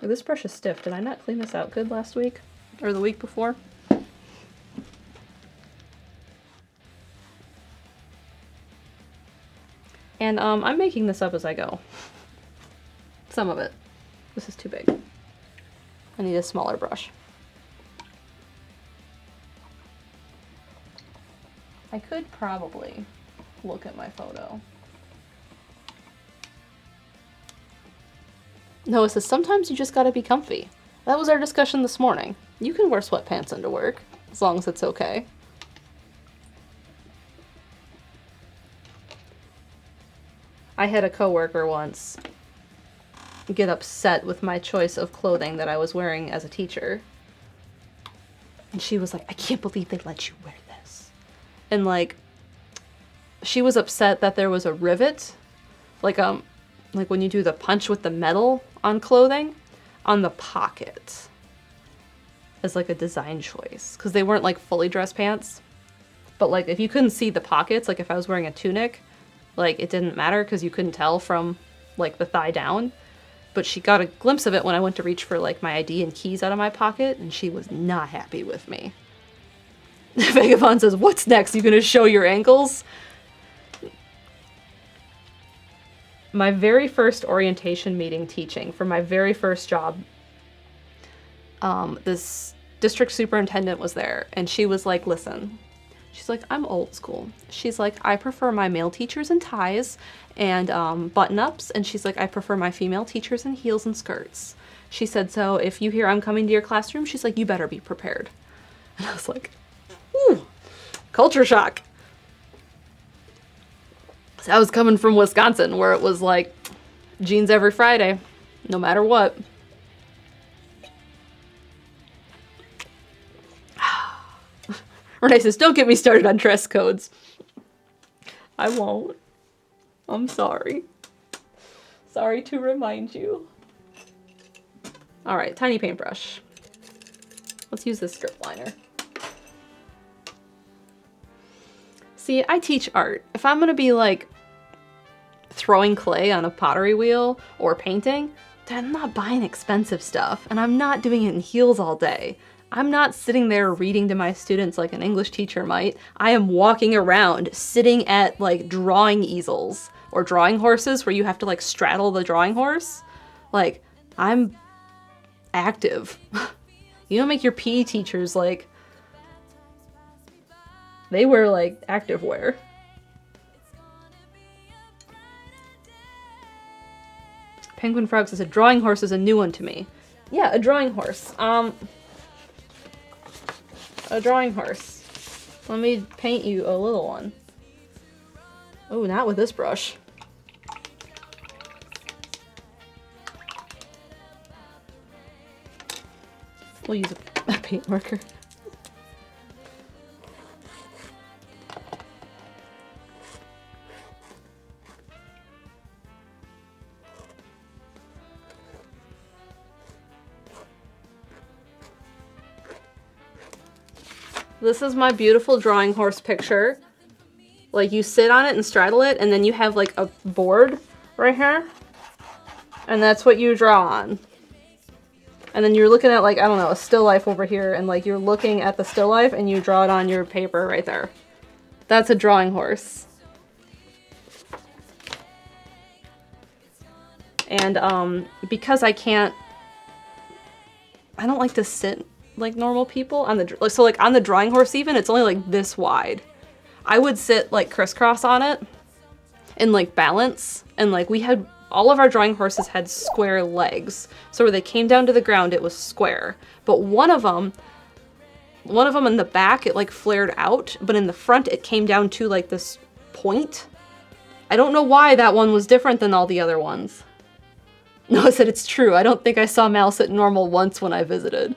This brush is stiff. Did I not clean this out good last week? Or the week before? And I'm making this up as I go. Some of it. This is too big. I need a smaller brush. I could probably look at my photo. No, it says sometimes you just gotta be comfy. That was our discussion this morning. You can wear sweatpants into work, as long as it's okay. I had a coworker once get upset with my choice of clothing that I was wearing as a teacher. And she was like, I can't believe they let you wear this. And like, she was upset that there was a rivet, like when you do the punch with the metal on clothing, on the pocket as like a design choice. Because they weren't like fully dress pants. But like if you couldn't see the pockets, like if I was wearing a tunic, like it didn't matter because you couldn't tell from like the thigh down. But she got a glimpse of it when I went to reach for like my ID and keys out of my pocket, and she was not happy with me. Vagabond says, what's next? You gonna show your ankles? My very first orientation meeting teaching for my very first job, this district superintendent was there, and she was like, listen, she's like, I'm old school. She's like, I prefer my male teachers in ties and button-ups, and she's like, I prefer my female teachers in heels and skirts. She said, so if you hear I'm coming to your classroom, she's like, you better be prepared. And I was like, ooh, culture shock. So I was coming from Wisconsin, where it was like jeans every Friday, no matter what. Renee says, don't get me started on dress codes. I won't. I'm sorry. Sorry to remind you. All right, tiny paintbrush. Let's use this strip liner. See, I teach art. If I'm gonna be like throwing clay on a pottery wheel or painting, then I'm not buying expensive stuff, and I'm not doing it in heels all day. I'm not sitting there reading to my students like an English teacher might. I am walking around, sitting at like drawing easels or drawing horses where you have to like straddle the drawing horse. Like, I'm active. You don't make your PE teachers like, they wear like active wear. Penguin Frog says a drawing horse is a new one to me. Yeah, a drawing horse. a drawing horse. Let me paint you a little one. Oh, not with this brush. We'll use a paint marker. This is my beautiful drawing horse picture. Like, you sit on it and straddle it, and then you have like a board right here. And that's what you draw on. And then you're looking at, like, I don't know, a still life over here, and like you're looking at the still life and you draw it on your paper right there. That's a drawing horse. And because I don't like to sit like normal people on the, so like on the drawing horse even, it's only like this wide. I would sit like crisscross on it and like balance, and like we had, all of our drawing horses had square legs. So where they came down to the ground, it was square. But one of them in the back, it like flared out, but in the front it came down to like this point. I don't know why that one was different than all the other ones. No, I said it's true. I don't think I saw Mal sit normal once when I visited.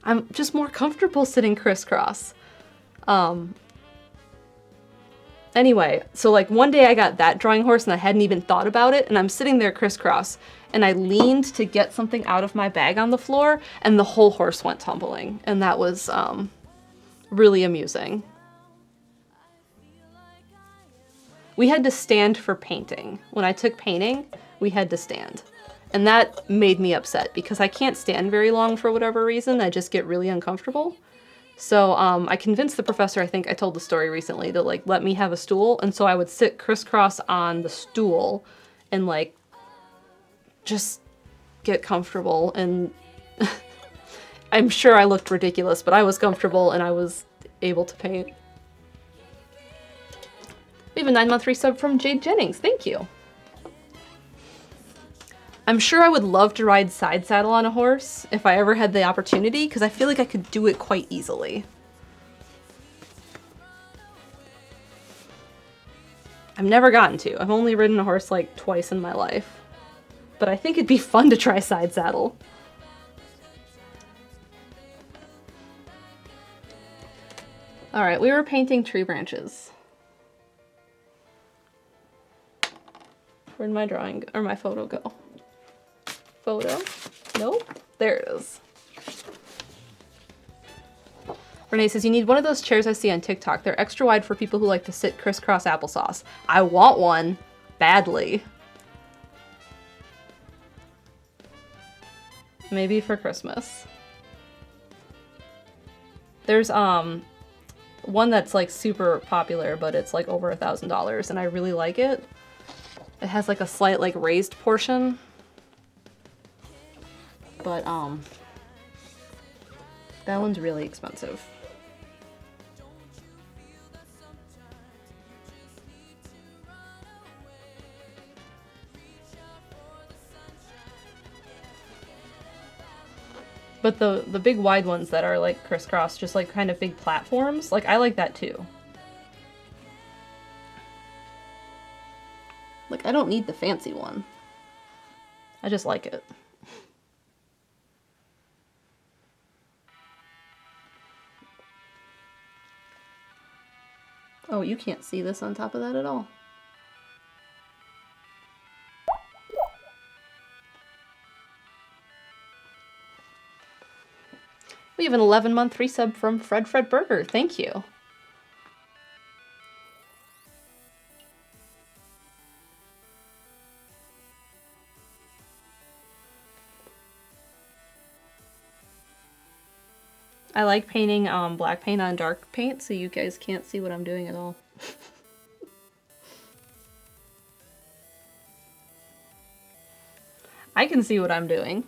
I'm just more comfortable sitting crisscross. Anyway, so like one day I got that drawing horse and I hadn't even thought about it, and I'm sitting there crisscross and I leaned to get something out of my bag on the floor and the whole horse went tumbling, and that was really amusing. We had to stand for painting. When I took painting, we had to stand. And that made me upset because I can't stand very long for whatever reason. I just get really uncomfortable. So I convinced the professor, I think I told the story recently, to like let me have a stool. And so I would sit crisscross on the stool and like just get comfortable. And I'm sure I looked ridiculous, but I was comfortable and I was able to paint. We have a 9-month resub from Jade Jennings. Thank you. I'm sure I would love to ride side saddle on a horse if I ever had the opportunity, because I feel like I could do it quite easily. I've never gotten to. I've only ridden a horse like twice in my life. But I think it'd be fun to try side saddle. Alright, we were painting tree branches. Where'd my drawing or my photo go? Photo? Nope. There it is. Renee says, you need one of those chairs I see on TikTok. They're extra wide for people who like to sit crisscross applesauce. I want one badly. Maybe for Christmas. There's one that's like super popular, but it's like over $1,000 and I really like it. It has like a slight like raised portion. But that one's really expensive. But the big wide ones that are like crisscross, just like kind of big platforms, like I like that too. Like I don't need the fancy one. I just like it. Oh, you can't see this on top of that at all. We have an 11-month resub from Fred Burger. Thank you. I like painting black paint on dark paint, so you guys can't see what I'm doing at all. I can see what I'm doing.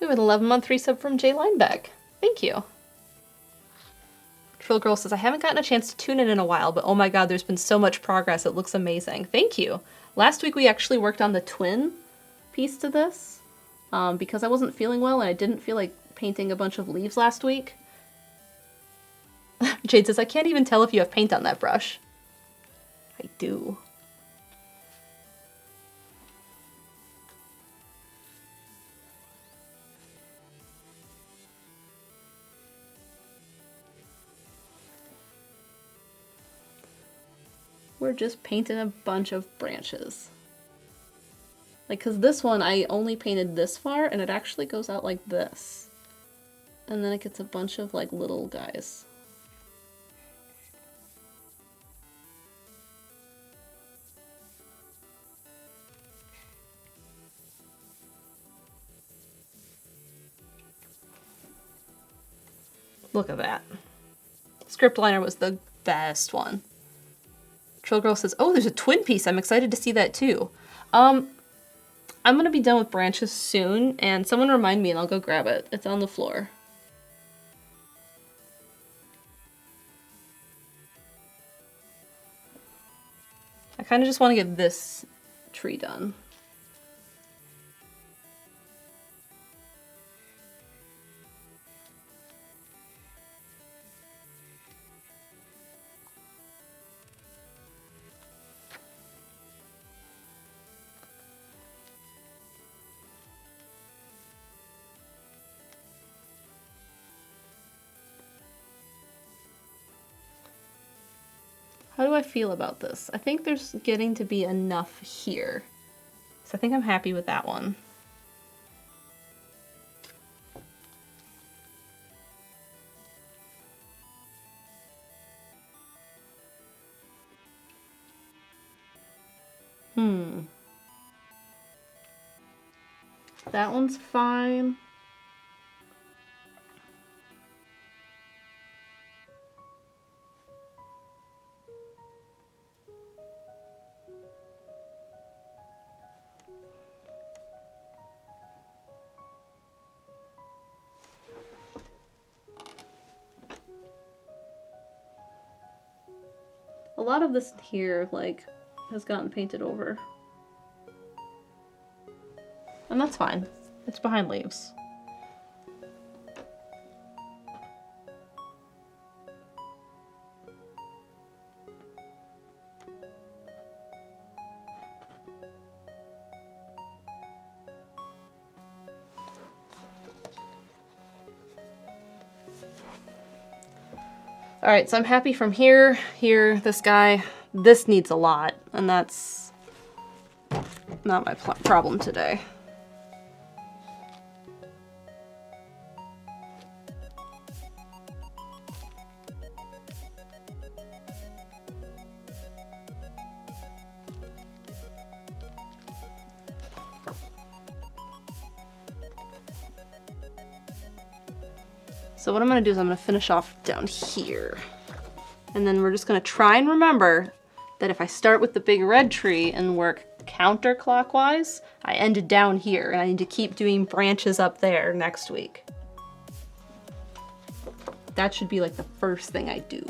We have an 11-month resub from Jay Lineback. Thank you. Trill Girl says, I haven't gotten a chance to tune in a while, but oh my god, there's been so much progress. It looks amazing. Thank you. Last week we actually worked on the twin piece to this because I wasn't feeling well and I didn't feel like painting a bunch of leaves last week. Jade says, I can't even tell if you have paint on that brush. I do. We're just painting a bunch of branches. Like, cause this one I only painted this far and it actually goes out like this. And then it gets a bunch of like little guys. Look at that. Script liner was the best one. Trill Girl says, oh, there's a twin piece. I'm excited to see that too. I'm gonna be done with branches soon, and someone remind me and I'll go grab it. It's on the floor. I kind of just want to get this tree done. How do I feel about this? I think there's getting to be enough here. So I think I'm happy with that one. That one's fine. A lot of this here, like, has gotten painted over. And that's fine. It's behind leaves. Alright, so I'm happy from here, this guy. This needs a lot, and that's not my problem today. So what I'm going to do is I'm going to finish off down here. And then we're just going to try and remember that if I start with the big red tree and work counterclockwise, I ended down here, and I need to keep doing branches up there next week. That should be like the first thing I do.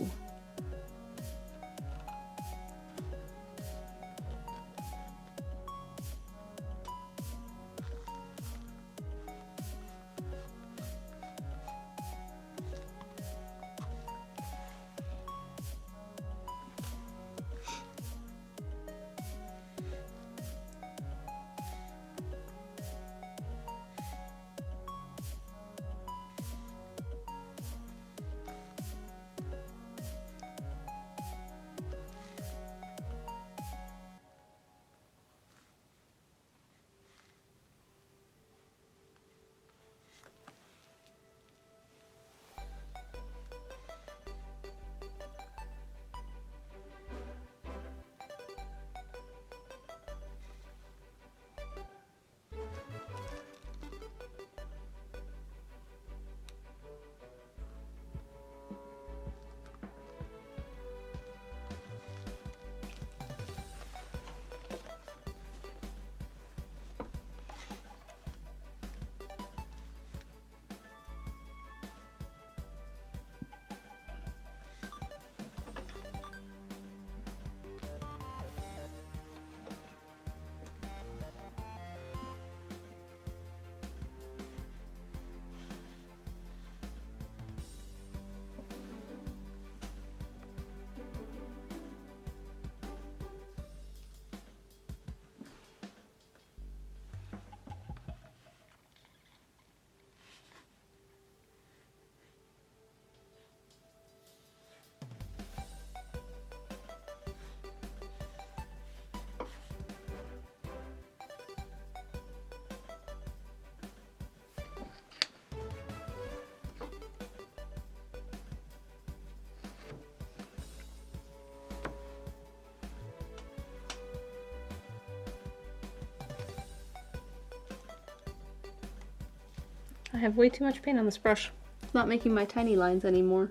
I have way too much paint on this brush. It's not making my tiny lines anymore.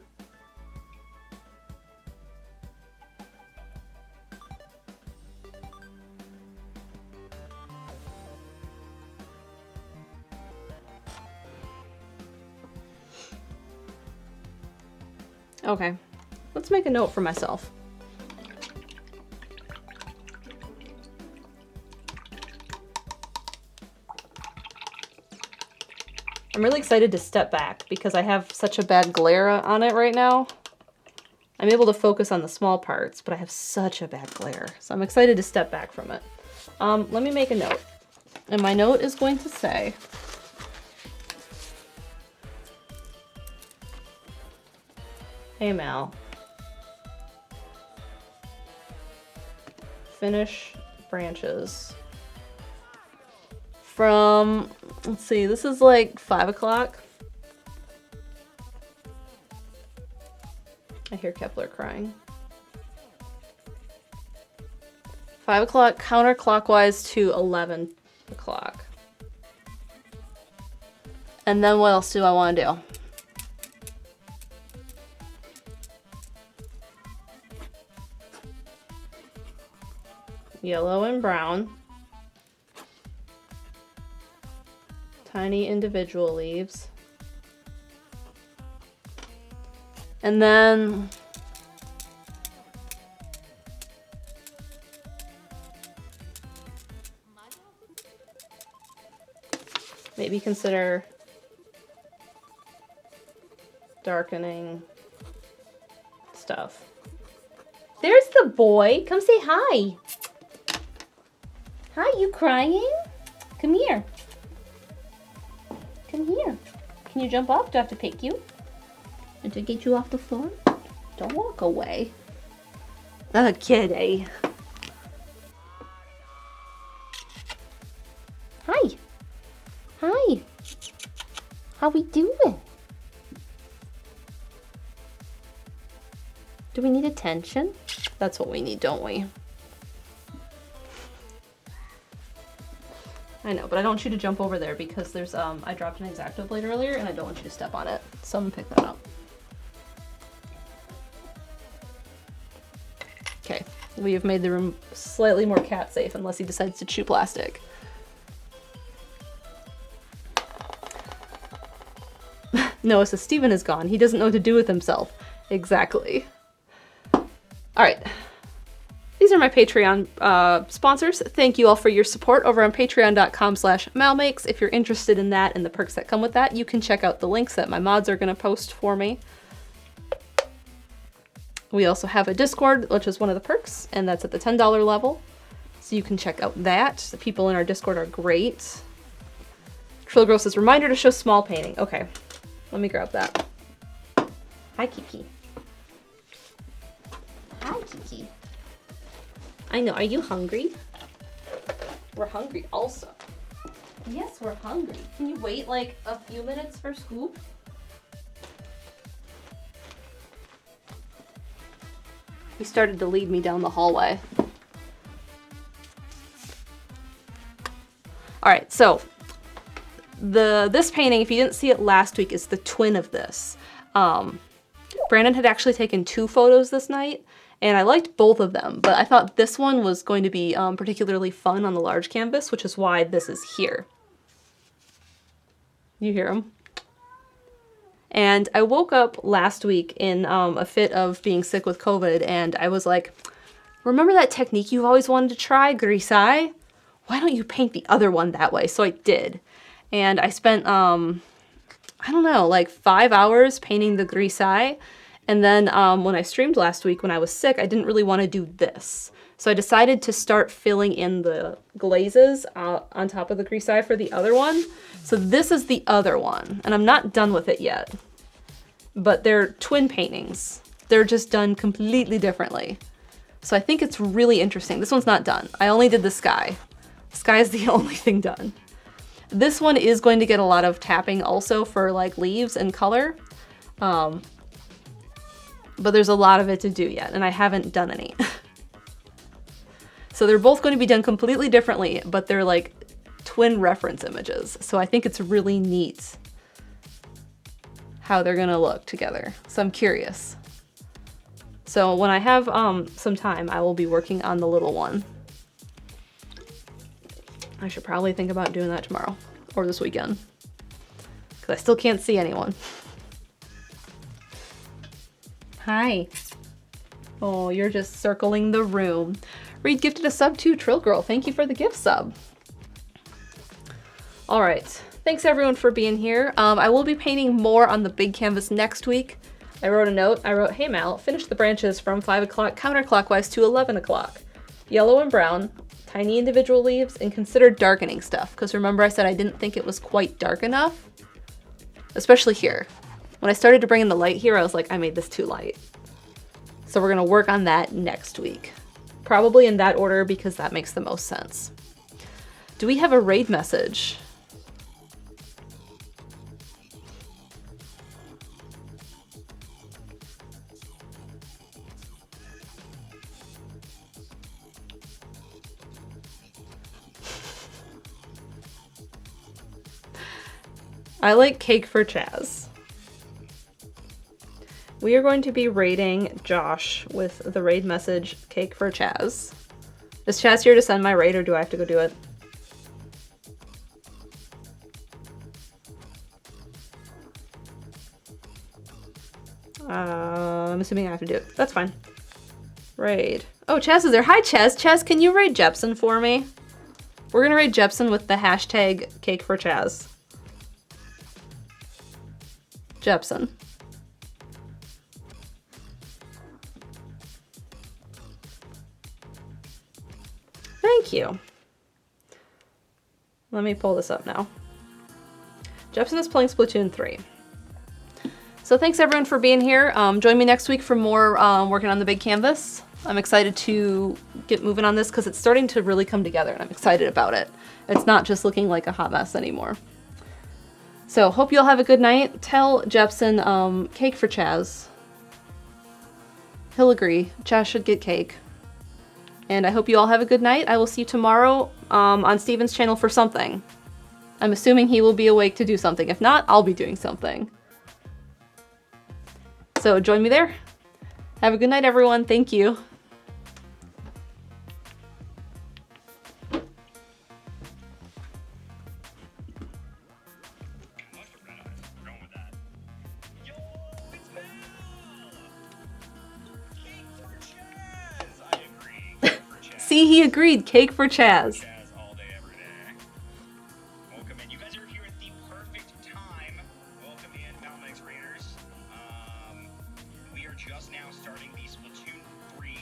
Okay, let's make a note for myself. I'm really excited to step back because I have such a bad glare on it right now. I'm able to focus on the small parts, but I have such a bad glare. So I'm excited to step back from it. Let me make a note. And my note is going to say, hey Mal, finish branches from, let's see, this is like 5 o'clock. I hear Kepler crying. 5 o'clock counterclockwise to 11 o'clock. And then what else do I want to do? Yellow and brown. Tiny individual leaves. And then maybe consider darkening stuff. There's the boy. Come say hi. Hi, you crying? Come here. Come here. Can you jump up? Do I have to pick you? And to get you off the floor? Don't walk away. Kitty. Hi. Hi. How we doing? Do we need attention? That's what we need, don't we? I know, but I don't want you to jump over there because there's, I dropped an X-Acto blade earlier and I don't want you to step on it. So I'm gonna pick that up. Okay, we have made the room slightly more cat safe unless he decides to chew plastic. Noah says Steven is gone. He doesn't know what to do with himself. Exactly. All right. These are my Patreon sponsors. Thank you all for your support over on patreon.com/MalMakes. If you're interested in that and the perks that come with that, you can check out the links that my mods are going to post for me. We also have a Discord, which is one of the perks, and that's at the $10 level. So you can check out that. The people in our Discord are great. Trill Girl says, reminder to show small painting. Okay, let me grab that. Hi, Kiki. Hi, Kiki. I know, are you hungry? We're hungry also. Yes, we're hungry. Can you wait like a few minutes for Scoop? He started to lead me down the hallway. All right, so this painting, if you didn't see it last week, is the twin of this. Brandon had actually taken 2 photos this night, and I liked both of them, but I thought this one was going to be particularly fun on the large canvas, which is why this is here. You hear him? And I woke up last week in a fit of being sick with COVID, and I was like, remember that technique you've always wanted to try, grisaille? Why don't you paint the other one that way? So I did. And I spent, I don't know, like 5 hours painting the grisaille. And then when I streamed last week when I was sick, I didn't really want to do this. So I decided to start filling in the glazes on top of the grisaille for the other one. So this is the other one, and I'm not done with it yet. But they're twin paintings. They're just done completely differently. So I think it's really interesting. This one's not done. I only did the sky. Sky is the only thing done. This one is going to get a lot of tapping also for like leaves and color. But there's a lot of it to do yet, and I haven't done any. So they're both going to be done completely differently, but they're like twin reference images. So I think it's really neat. how they're gonna look together. So I'm curious. So when I have some time, I will be working on the little one. I should probably think about doing that tomorrow or this weekend, because I still can't see anyone. Hi. Oh, you're just circling the room. Reed gifted a sub to Trill Girl. Thank you for the gift sub. All right. Thanks everyone for being here. I will be painting more on the big canvas next week. I wrote a note. I wrote, hey Mal, finish the branches from 5 o'clock counterclockwise to 11 o'clock. Yellow and brown, tiny individual leaves, and consider darkening stuff. Because remember I said I didn't think it was quite dark enough? Especially here. When I started to bring in the light here, I was like, I made this too light. So we're gonna work on that next week. Probably in that order because that makes the most sense. Do we have a raid message? I like cake for Chaz. We are going to be raiding Josh with the raid message, cake for Chaz. Is Chaz here to send my raid, or do I have to go do it? I'm assuming I have to do it. That's fine. Raid. Oh, Chaz is there. Hi, Chaz. Chaz, can you raid Jepson for me? We're gonna raid Jepson with the hashtag cake for Chaz. Jepson. Thank you. Let me pull this up now. Jepson is playing Splatoon 3. So thanks everyone for being here. Join me next week for more working on the big canvas. I'm excited to get moving on this because it's starting to really come together and I'm excited about it. It's not just looking like a hot mess anymore. So hope you all have a good night. Tell Jepson cake for Chaz. He'll agree. Chaz should get cake. And I hope you all have a good night. I will see you tomorrow on Steven's channel for something. I'm assuming he will be awake to do something. If not, I'll be doing something. So join me there. Have a good night, everyone. Thank you. See, he agreed. Cake for Chaz. All day, every day. Welcome in. You guys are here at the perfect time. Welcome in, MalMakes Raiders. We are just now starting the Splatoon 3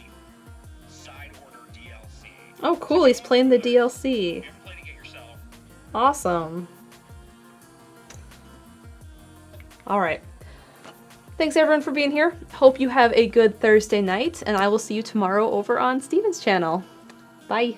side order DLC. Oh, cool. He's playing the DLC. You ever played it yourself? Awesome. All right. Thanks everyone for being here. Hope you have a good Thursday night, and I will see you tomorrow over on Steven's channel. Bye.